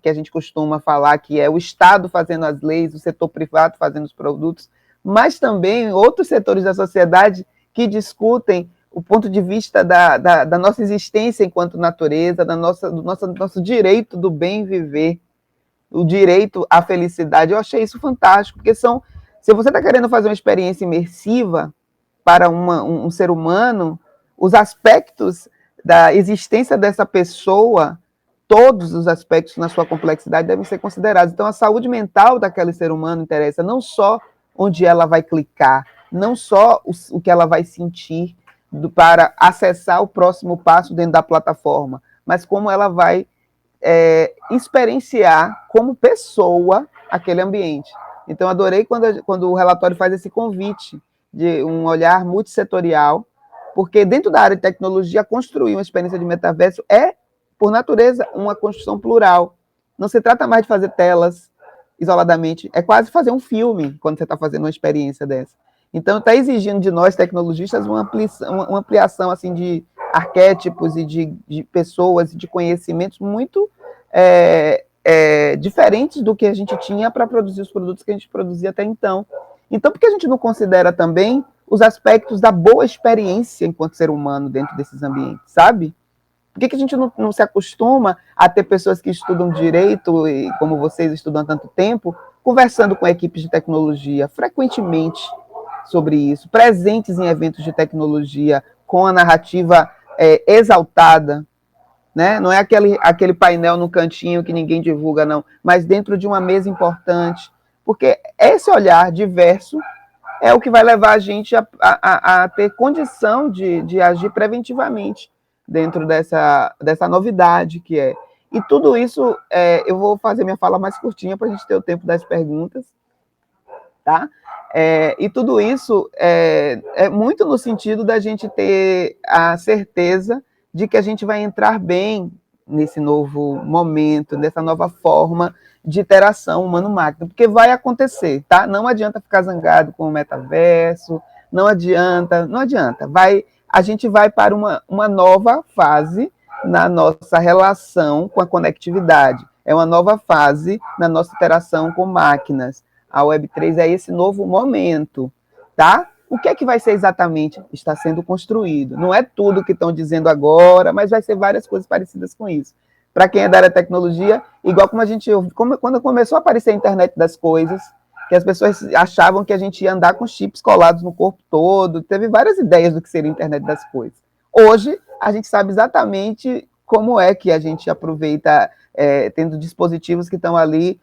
que a gente costuma falar, que é o Estado fazendo as leis, o setor privado fazendo os produtos, mas também outros setores da sociedade que discutem o ponto de vista da nossa existência enquanto natureza, do nosso direito do bem viver, o direito à felicidade. Eu achei isso fantástico, porque se você está querendo fazer uma experiência imersiva para um ser humano, os aspectos da existência dessa pessoa, todos os aspectos na sua complexidade devem ser considerados. Então, a saúde mental daquele ser humano interessa não só onde ela vai clicar, não só o que ela vai sentir para acessar o próximo passo dentro da plataforma, mas como ela vai experienciar como pessoa aquele ambiente. Então, adorei quando o relatório faz esse convite de um olhar multissetorial, porque dentro da área de tecnologia, construir uma experiência de metaverso é, por natureza, uma construção plural. Não se trata mais de fazer telas isoladamente, é quase fazer um filme quando você está fazendo uma experiência dessa. Então, está exigindo de nós, tecnologistas, uma ampliação assim, de arquétipos e de pessoas e de conhecimentos muito diferentes do que a gente tinha para produzir os produtos que a gente produzia até então. Então, por que a gente não considera também os aspectos da boa experiência enquanto ser humano dentro desses ambientes, sabe? Por que a gente não se acostuma a ter pessoas que estudam direito, e como vocês estudam há tanto tempo, conversando com equipes de tecnologia frequentemente sobre isso, presentes em eventos de tecnologia, com a narrativa exaltada, né? Não é aquele painel no cantinho que ninguém divulga, não, mas dentro de uma mesa importante, porque esse olhar diverso é o que vai levar a gente a ter condição de agir preventivamente dentro dessa novidade que é. E tudo isso, eu vou fazer minha fala mais curtinha para a gente ter o tempo das perguntas, tá? E tudo isso é muito no sentido da gente ter a certeza de que a gente vai entrar bem nesse novo momento, nessa nova forma de interação humano-máquina, porque vai acontecer, tá? Não adianta ficar zangado com o metaverso, não adianta, a gente vai para uma nova fase na nossa relação com a conectividade, é uma nova fase na nossa interação com máquinas. A Web3 é esse novo momento, tá? O que é que vai ser exatamente? Está sendo construído. Não é tudo que estão dizendo agora, mas vai ser várias coisas parecidas com isso. Para quem é da área de tecnologia, igual como a gente ouve, quando começou a aparecer a internet das coisas, que as pessoas achavam que a gente ia andar com chips colados no corpo todo, teve várias ideias do que seria a internet das coisas. Hoje, a gente sabe exatamente como é que a gente aproveita, tendo dispositivos que estão ali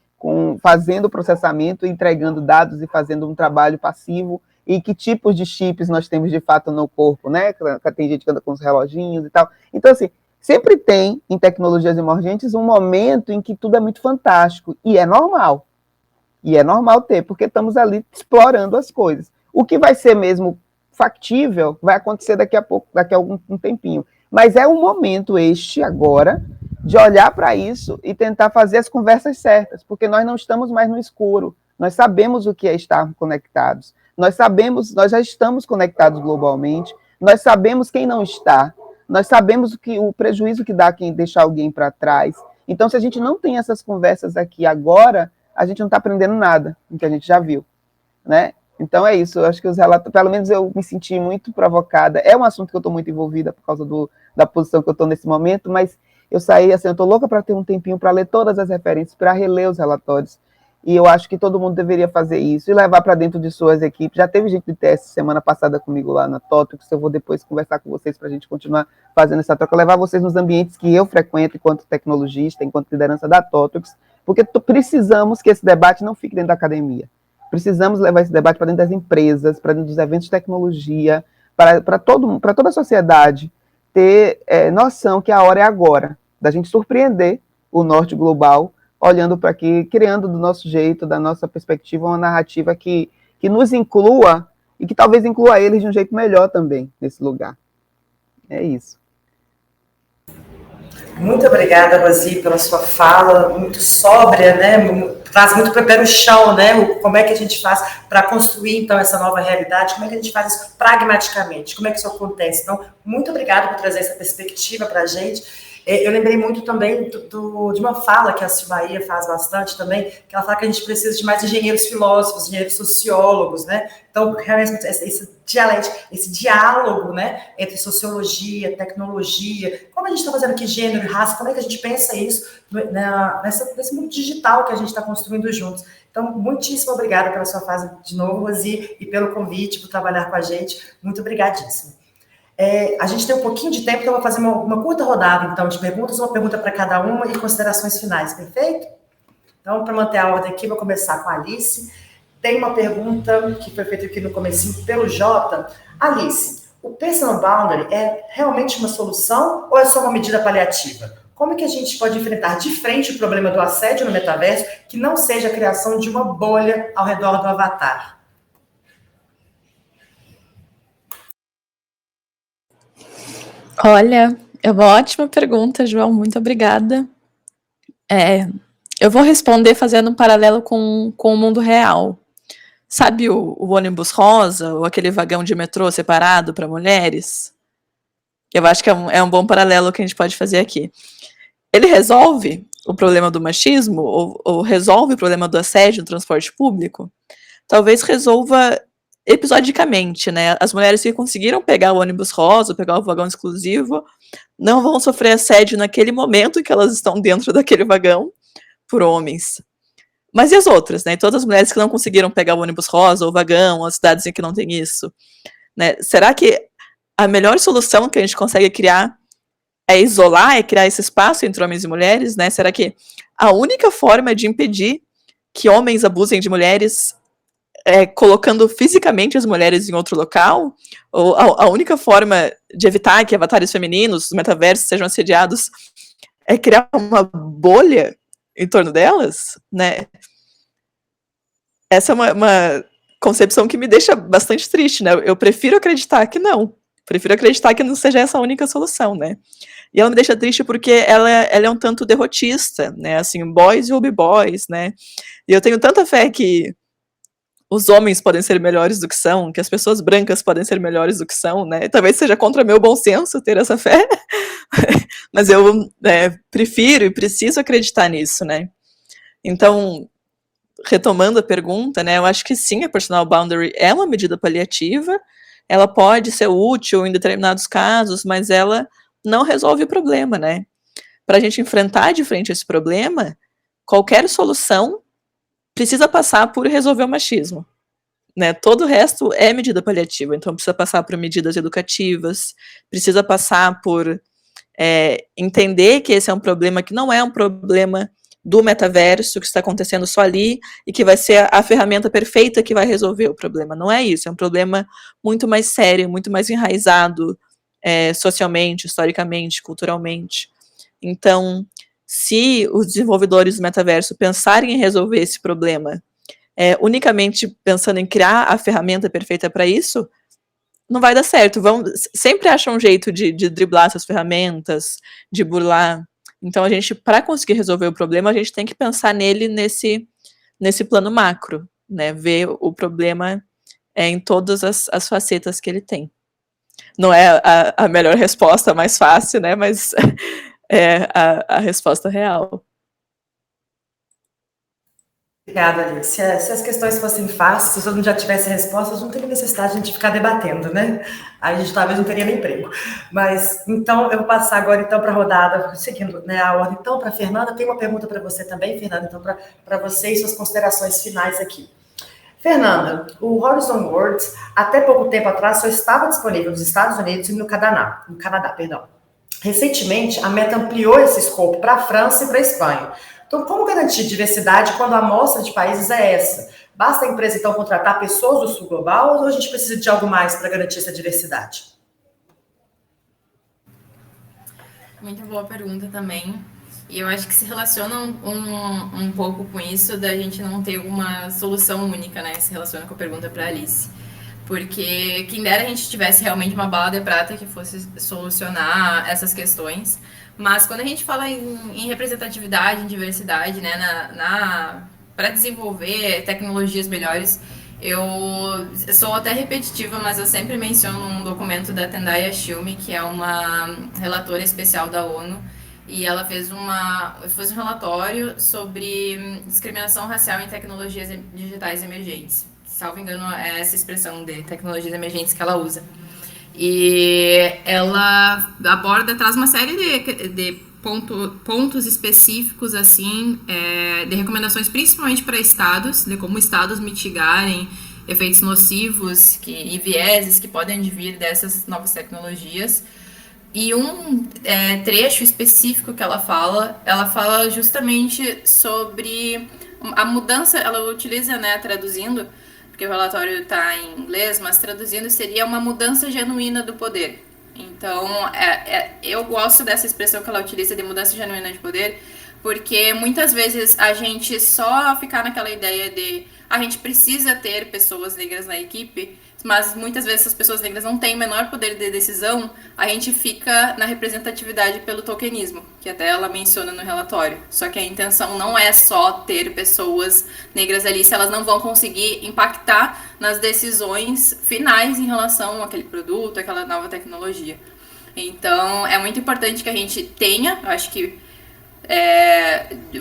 fazendo o processamento, entregando dados e fazendo um trabalho passivo, e que tipos de chips nós temos de fato no corpo, né? Tem gente que anda com os reloginhos e tal. Então, assim, sempre tem, em tecnologias emergentes, um momento em que tudo é muito fantástico, e é normal. E é normal ter, porque estamos ali explorando as coisas. O que vai ser mesmo factível vai acontecer daqui a pouco, daqui a algum tempinho. Mas é um momento agora, de olhar para isso e tentar fazer as conversas certas, porque nós não estamos mais no escuro, nós sabemos o que é estar conectados, nós já estamos conectados globalmente, nós sabemos quem não está, nós sabemos o prejuízo que dá quem deixar alguém para trás. Então, se a gente não tem essas conversas aqui agora, a gente não está aprendendo nada do que a gente já viu, né? Então é isso, eu acho que os relatos, pelo menos eu me senti muito provocada, é um assunto que eu estou muito envolvida por causa da posição que eu estou nesse momento, mas eu saí assim, eu estou louca para ter um tempinho para ler todas as referências, para reler os relatórios, e eu acho que todo mundo deveria fazer isso, e levar para dentro de suas equipes. Já teve gente de TS semana passada comigo lá na Totrix, eu vou depois conversar com vocês para a gente continuar fazendo essa troca, levar vocês nos ambientes que eu frequento enquanto tecnologista, enquanto liderança da Totrix, porque precisamos que esse debate não fique dentro da academia. Precisamos levar esse debate para dentro das empresas, para dentro dos eventos de tecnologia, para toda a sociedade ter noção que a hora é agora, da gente surpreender o norte global, olhando para aqui, criando do nosso jeito, da nossa perspectiva, uma narrativa que nos inclua e que talvez inclua eles de um jeito melhor também nesse lugar. É isso. Muito obrigada, Rosi, pela sua fala, muito sóbria, né? Traz muito para o pé no chão, né? Como é que a gente faz para construir, então, essa nova realidade? Como é que a gente faz isso pragmaticamente? Como é que isso acontece? Então, muito obrigada por trazer essa perspectiva para a gente. Eu lembrei muito também de uma fala que a Silvaia faz bastante também, que ela fala que a gente precisa de mais engenheiros filósofos, engenheiros sociólogos, né? Então, realmente, esse diálogo, né, entre sociologia, tecnologia, como a gente está fazendo aqui gênero e raça, como é que a gente pensa isso nesse mundo digital que a gente está construindo juntos. Então, muitíssimo obrigada pela sua fase de novo, Rosi, e pelo convite, por trabalhar com a gente. Muito obrigadíssimo. A gente tem um pouquinho de tempo, então eu vou fazer uma curta rodada, então, de perguntas, uma pergunta para cada uma e considerações finais, perfeito? Então, para manter a ordem aqui, vou começar com a Alice. Tem uma pergunta que foi feita aqui no comecinho pelo Jota. Alice, o Personal Boundary é realmente uma solução ou é só uma medida paliativa? Como que a gente pode enfrentar de frente o problema do assédio no metaverso que não seja a criação de uma bolha ao redor do avatar? Olha, é uma ótima pergunta, João, muito obrigada. Eu vou responder fazendo um paralelo com o mundo real. Sabe o ônibus rosa ou aquele vagão de metrô separado para mulheres? Eu acho que é um bom paralelo que a gente pode fazer aqui. Ele resolve o problema do machismo, ou resolve o problema do assédio no transporte público, talvez resolva episodicamente, né? As mulheres que conseguiram pegar o ônibus rosa, pegar o vagão exclusivo, não vão sofrer assédio naquele momento em que elas estão dentro daquele vagão por homens. Mas e as outras, né? Todas as mulheres que não conseguiram pegar o ônibus rosa, ou vagão, as cidades em que não tem isso, né? Será que a melhor solução que a gente consegue criar é isolar, é criar esse espaço entre homens e mulheres, né? Será que a única forma de impedir que homens abusem de mulheres é colocando fisicamente as mulheres em outro local? Ou a única forma de evitar que avatares femininos, os metaversos, sejam assediados é criar uma bolha em torno delas, né? Essa é uma concepção que me deixa bastante triste, né? Eu prefiro acreditar que não. Prefiro acreditar que não seja essa a única solução, né? E ela me deixa triste porque ela é um tanto derrotista, né? Assim, boys will be boys, né? E eu tenho tanta fé que os homens podem ser melhores do que são, que as pessoas brancas podem ser melhores do que são, né? Talvez seja contra meu bom senso ter essa fé, mas eu prefiro e preciso acreditar nisso, né? Então, retomando a pergunta, né? Eu acho que sim, a personal boundary é uma medida paliativa, ela pode ser útil em determinados casos, mas ela não resolve o problema, né? Para a gente enfrentar de frente esse problema, qualquer solução precisa passar por resolver o machismo, né? Todo o resto é medida paliativa, então precisa passar por medidas educativas, precisa passar por entender que esse é um problema que não é um problema do metaverso, que está acontecendo só ali, e que vai ser a ferramenta perfeita que vai resolver o problema. Não é isso, é um problema muito mais sério, muito mais enraizado socialmente, historicamente, culturalmente. Então, se os desenvolvedores do metaverso pensarem em resolver esse problema unicamente pensando em criar a ferramenta perfeita para isso, não vai dar certo. Sempre acham um jeito de driblar essas ferramentas, de burlar. Então, para conseguir resolver o problema, a gente tem que pensar nele nesse plano macro, né? Ver o problema em todas as facetas que ele tem. Não é a melhor resposta, mais fácil, né? Mas é a resposta real. Obrigada, Alicia. Se as questões fossem fáceis, se todo mundo já tivesse respostas, não teria necessidade de a gente ficar debatendo, né? Aí a gente talvez não teria nem emprego. Mas, então, eu vou passar agora, então, para a rodada, seguindo, né, a ordem. Então, para a Fernanda, tem uma pergunta para você também, Fernanda, então, para você e suas considerações finais aqui. Fernanda, o Horizon Worlds, até pouco tempo atrás, só estava disponível nos Estados Unidos e no Canadá, Recentemente, a Meta ampliou esse escopo para a França e para a Espanha. Então, como garantir diversidade quando a amostra de países é essa? Basta a empresa, então, contratar pessoas do sul global ou a gente precisa de algo mais para garantir essa diversidade? Muito boa pergunta também. E eu acho que se relaciona um pouco com isso da gente não ter uma solução única, né? Se relaciona com a pergunta para a Alice. Porque quem dera a gente tivesse realmente uma bala de prata que fosse solucionar essas questões. Mas quando a gente fala em representatividade, em diversidade, né, para desenvolver tecnologias melhores, eu sou até repetitiva, mas eu sempre menciono um documento da Tendai Yashiomi, que é uma relatora especial da ONU, e ela fez um relatório sobre discriminação racial em tecnologias digitais emergentes. Salvo engano, é essa expressão de tecnologias emergentes que ela usa. E ela traz uma série de pontos específicos, assim, de recomendações principalmente para estados, de como estados mitigarem efeitos nocivos e vieses que podem advir dessas novas tecnologias. E um trecho específico que ela fala justamente sobre a mudança, ela utiliza, né, traduzindo, porque o relatório está em inglês, mas traduzindo seria uma mudança genuína do poder. Então, eu gosto dessa expressão que ela utiliza de mudança genuína de poder, porque muitas vezes a gente só ficar naquela ideia de a gente precisa ter pessoas negras na equipe, mas muitas vezes essas pessoas negras não têm o menor poder de decisão, a gente fica na representatividade pelo tokenismo, que até ela menciona no relatório. Só que a intenção não é só ter pessoas negras ali, se elas não vão conseguir impactar nas decisões finais em relação àquele produto, àquela nova tecnologia. Então, é muito importante que a gente tenha, eu acho que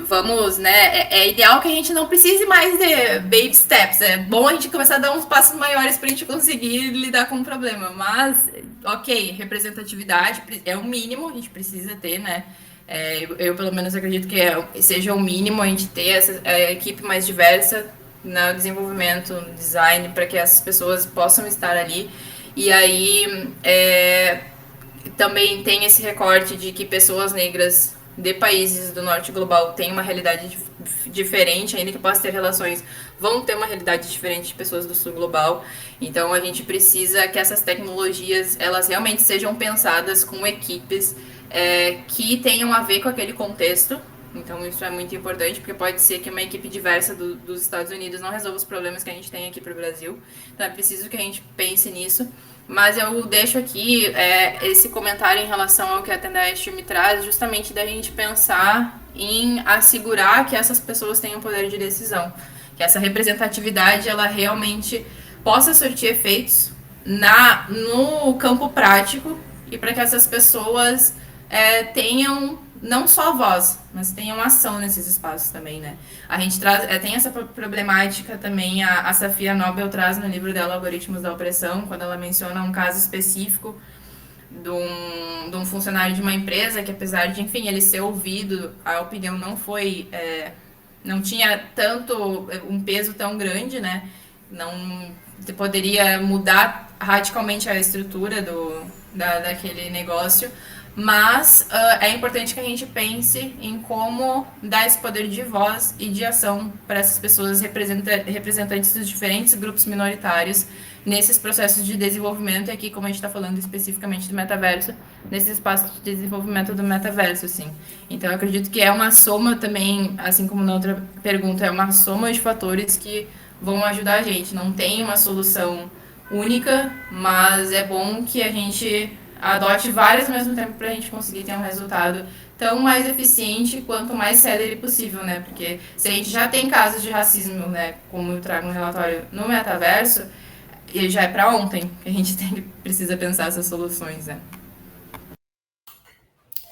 vamos, né? É ideal que a gente não precise mais de baby steps. É bom a gente começar a dar uns passos maiores para a gente conseguir lidar com o problema. Mas, ok, representatividade é o mínimo, a gente precisa ter, né? Eu pelo menos acredito que seja o mínimo a gente ter essa equipe mais diversa no desenvolvimento, no design, para que essas pessoas possam estar ali. E aí também tem esse recorte de que pessoas negras de países do norte global têm uma realidade diferente, ainda que possa ter relações, vão ter uma realidade diferente de pessoas do sul global. Então a gente precisa que essas tecnologias elas realmente sejam pensadas com equipes que tenham a ver com aquele contexto. Então isso é muito importante, porque pode ser que uma equipe diversa dos Estados Unidos não resolva os problemas que a gente tem aqui para o Brasil. Então é preciso que a gente pense nisso. Mas eu deixo aqui esse comentário em relação ao que a Tendaeste me traz, justamente da gente pensar em assegurar que essas pessoas tenham poder de decisão, que essa representatividade ela realmente possa surtir efeitos no campo prático e para que essas pessoas tenham não só voz, mas tenham ação nesses espaços também, né? A gente tem essa problemática também, a Safia Nobel traz no livro dela Algoritmos da Opressão, quando ela menciona um caso específico de um funcionário de uma empresa que, apesar de, enfim, ele ser ouvido, a opinião não tinha um peso tão grande, né? Não poderia mudar radicalmente a estrutura daquele negócio. Mas é importante que a gente pense em como dar esse poder de voz e de ação para essas pessoas representantes dos diferentes grupos minoritários nesses processos de desenvolvimento, e aqui, como a gente está falando especificamente do metaverso, nesse espaço de desenvolvimento do metaverso, assim. Então, eu acredito que é uma soma também, assim como na outra pergunta, é uma soma de fatores que vão ajudar a gente. Não tem uma solução única, mas é bom que a gente adote várias ao mesmo tempo para a gente conseguir ter um resultado tão mais eficiente quanto mais célere possível, né? Porque se a gente já tem casos de racismo, né, como eu trago no relatório, no metaverso, ele já é para ontem que a gente precisa pensar essas soluções, né?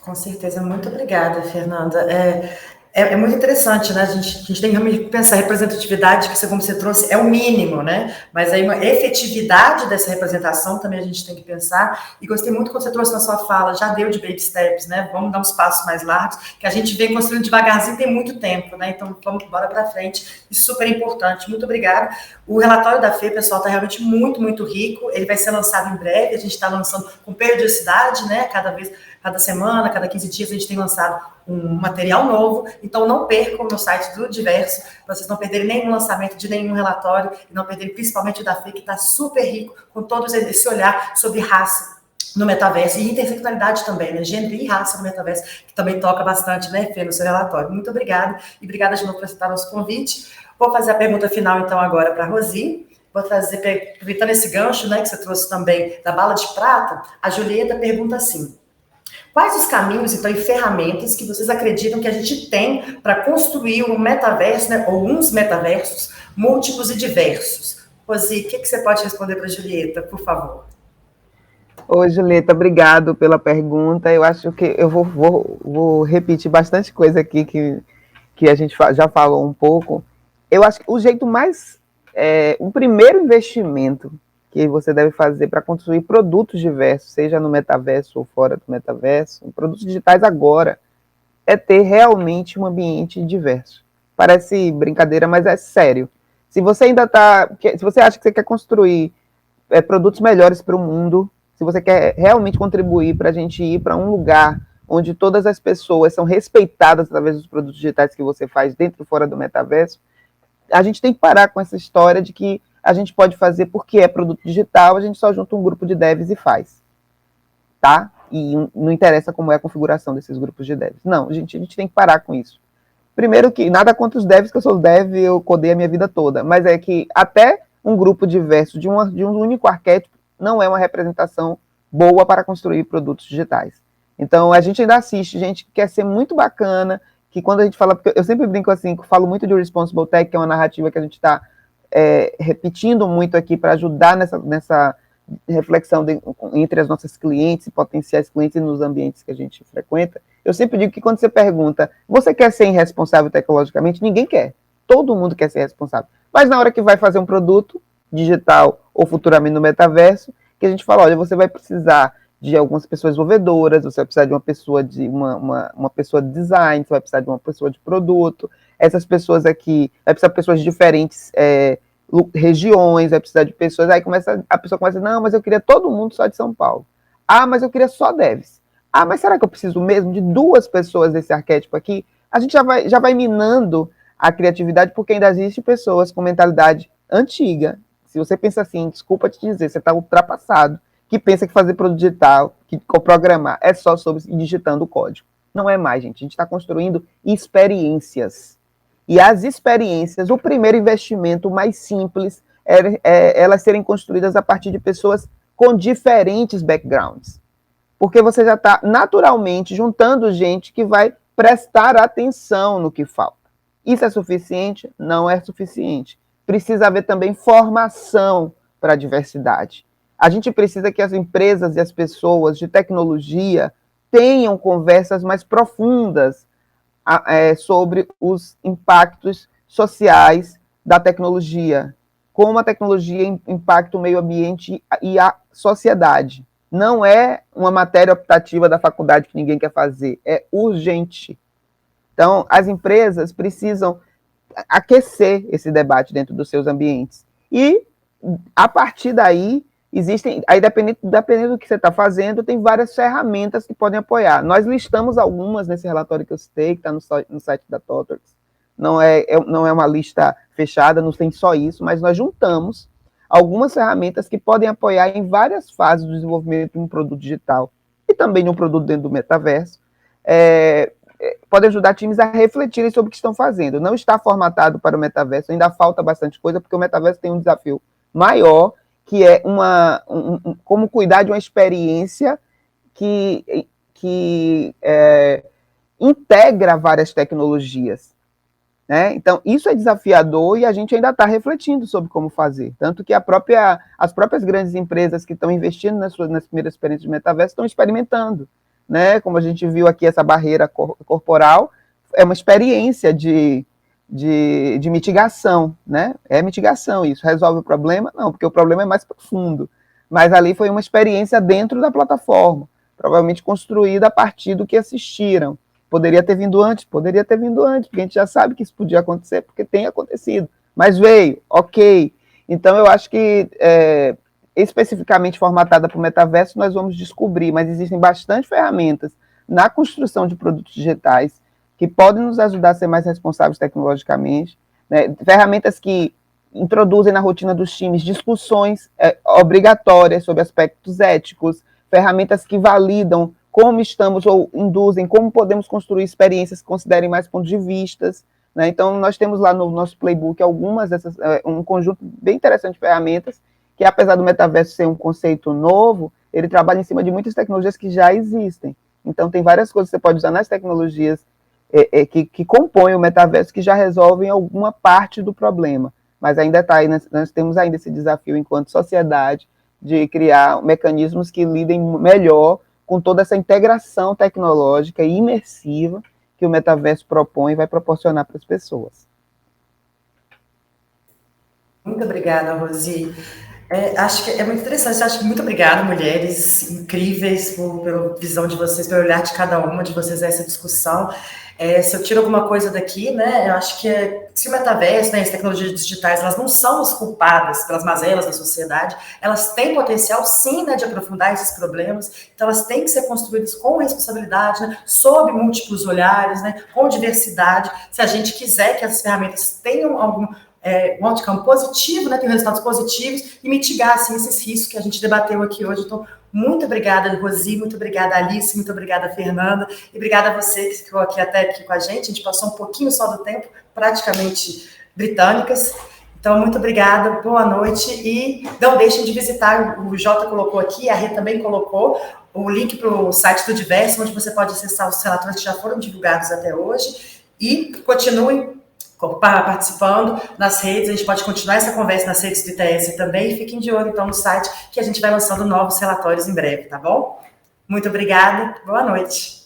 Com certeza, muito obrigada, Fernanda. É muito interessante, né? A gente tem que realmente pensar a representatividade, que, como você trouxe, é o mínimo, né? Mas aí uma efetividade dessa representação também a gente tem que pensar. E gostei muito quando você trouxe na sua fala, já deu de baby steps, né? Vamos dar uns passos mais largos, que a gente vem construindo devagarzinho tem muito tempo, né? Então vamos embora para frente. Isso é super importante. Muito obrigada. O relatório da FE, pessoal, está realmente muito, muito rico. Ele vai ser lançado em breve. A gente está lançando com periodicidade, né? Cada semana, cada 15 dias, a gente tem lançado um material novo. Então, não percam no site do Diverso, para vocês não perderem nenhum lançamento de nenhum relatório, e não perderem principalmente o da FE, que está super rico, com todo esse olhar sobre raça no metaverso, e interseccionalidade também, né? Gênero e raça no metaverso, que também toca bastante, né, Fê, no seu relatório. Muito obrigada, e obrigada de novo por aceitar nosso convite. Vou fazer a pergunta final, então, agora para a Rosi. Vou trazer, aproveitando esse gancho, né, que você trouxe também da bala de prata, a Julieta pergunta assim: quais os caminhos, então, e ferramentas que vocês acreditam que a gente tem para construir um metaverso, né, ou uns metaversos múltiplos e diversos? Rosi, o que você pode responder para a Julieta, por favor? Oi, Julieta, obrigado pela pergunta. Eu acho que eu vou repetir bastante coisa aqui que a gente já falou um pouco. Eu acho que o jeito mais... o primeiro investimento que você deve fazer para construir produtos diversos, seja no metaverso ou fora do metaverso, produtos digitais agora, é ter realmente um ambiente diverso. Parece brincadeira, mas é sério. Se você se você acha que você quer construir produtos melhores para o mundo, se você quer realmente contribuir para a gente ir para um lugar onde todas as pessoas são respeitadas através dos produtos digitais que você faz dentro e fora do metaverso, a gente tem que parar com essa história de que a gente pode fazer porque é produto digital, a gente só junta um grupo de devs e faz. Tá? E não interessa como é a configuração desses grupos de devs. Não, a gente tem que parar com isso. Primeiro que, nada contra os devs, que eu sou dev, eu codei a minha vida toda, mas é que até um grupo diverso de um único arquétipo não é uma representação boa para construir produtos digitais. Então, a gente ainda assiste gente que quer ser muito bacana, que quando a gente fala, porque eu sempre brinco assim, que eu falo muito de Responsible Tech, que é uma narrativa que a gente está repetindo muito aqui para ajudar nessa reflexão entre as nossas clientes e potenciais clientes e nos ambientes que a gente frequenta. Eu sempre digo que quando você pergunta, você quer ser irresponsável tecnologicamente? Ninguém quer. Todo mundo quer ser responsável. Mas na hora que vai fazer um produto digital ou futuramente no metaverso, que a gente fala, olha, você vai precisar de algumas pessoas desenvolvedoras, você vai precisar de uma pessoa de uma pessoa de design, você vai precisar de uma pessoa de produto, essas pessoas aqui, vai precisar de pessoas de diferentes regiões, vai precisar de pessoas, aí a pessoa começa, não, mas eu queria todo mundo só de São Paulo. Ah, mas eu queria só devs. Ah, mas será que eu preciso mesmo de 2 pessoas desse arquétipo aqui? A gente já vai minando a criatividade, porque ainda existem pessoas com mentalidade antiga. Se você pensa assim, desculpa te dizer, você está ultrapassado, que pensa que fazer produto digital, que programar, é só sobre digitando o código. Não é mais, gente. A gente está construindo experiências. E as experiências, o primeiro investimento mais simples é elas serem construídas a partir de pessoas com diferentes backgrounds. Porque você já está naturalmente juntando gente que vai prestar atenção no que falta. Isso é suficiente? Não é suficiente. Precisa haver também formação para a diversidade. A gente precisa que as empresas e as pessoas de tecnologia tenham conversas mais profundas sobre os impactos sociais da tecnologia, como a tecnologia impacta o meio ambiente e a sociedade. Não é uma matéria optativa da faculdade que ninguém quer fazer, é urgente. Então, as empresas precisam aquecer esse debate dentro dos seus ambientes. E, a partir daí, dependendo do que você está fazendo, tem várias ferramentas que podem apoiar. Nós listamos algumas nesse relatório que eu citei, que está no site da ThoughtWorks. Não é uma lista fechada, não tem só isso, mas nós juntamos algumas ferramentas que podem apoiar em várias fases do desenvolvimento de um produto digital e também de um produto dentro do metaverso, pode ajudar times a refletirem sobre o que estão fazendo. Não está formatado para o metaverso, ainda falta bastante coisa, porque o metaverso tem um desafio maior, que é como cuidar de uma experiência que integra várias tecnologias. Né? Então, isso é desafiador e a gente ainda está refletindo sobre como fazer. Tanto que as próprias grandes empresas que estão investindo nas primeiras experiências de metaverso estão experimentando. Né? Como a gente viu aqui, essa barreira corporal é uma experiência de mitigação. Né? É mitigação, isso resolve o problema? Não, porque o problema é mais profundo. Mas ali foi uma experiência dentro da plataforma, provavelmente construída a partir do que assistiram. Poderia ter vindo antes, porque a gente já sabe que isso podia acontecer, porque tem acontecido. Mas veio, ok. Então, eu acho que, especificamente formatada para o metaverso, nós vamos descobrir, mas existem bastante ferramentas na construção de produtos digitais que podem nos ajudar a ser mais responsáveis tecnologicamente, né? Ferramentas que introduzem na rotina dos times discussões obrigatórias sobre aspectos éticos, ferramentas que validam como estamos ou induzem, como podemos construir experiências que considerem mais pontos de vista. Né? Então, nós temos lá no nosso playbook algumas dessas, um conjunto bem interessante de ferramentas, que apesar do metaverso ser um conceito novo, ele trabalha em cima de muitas tecnologias que já existem. Então, tem várias coisas que você pode usar nas tecnologias que compõem o metaverso, que já resolvem alguma parte do problema. Mas ainda está aí, nós temos ainda esse desafio, enquanto sociedade, de criar mecanismos que lidem melhor com toda essa integração tecnológica e imersiva que o metaverso propõe e vai proporcionar para as pessoas. Muito obrigada, Rosi. Acho que é muito interessante. Acho que muito obrigada, mulheres incríveis, pela visão de vocês, pelo olhar de cada uma de vocês a essa discussão. Se eu tiro alguma coisa daqui, né, eu acho que se o metaverso, né, as tecnologias digitais, elas não são as culpadas pelas mazelas da sociedade, elas têm potencial, sim, né, de aprofundar esses problemas, então elas têm que ser construídas com responsabilidade, né, sob múltiplos olhares, né, com diversidade, se a gente quiser que as ferramentas tenham um outcome positivo, né, tenham resultados positivos e mitigar, assim, esses riscos que a gente debateu aqui hoje. Então, muito obrigada, Rosi, muito obrigada, Alice, muito obrigada, Fernanda, e obrigada a você que ficou até aqui com a gente passou um pouquinho só do tempo, praticamente britânicas. Então, muito obrigada, boa noite, e não deixem de visitar, o Jota colocou aqui, a Rê também colocou, o link para o site do Diverso, onde você pode acessar os relatórios que já foram divulgados até hoje, e continuem participando nas redes, a gente pode continuar essa conversa nas redes do ITS também, e fiquem de olho então no site, que a gente vai lançando novos relatórios em breve, tá bom? Muito obrigada, boa noite.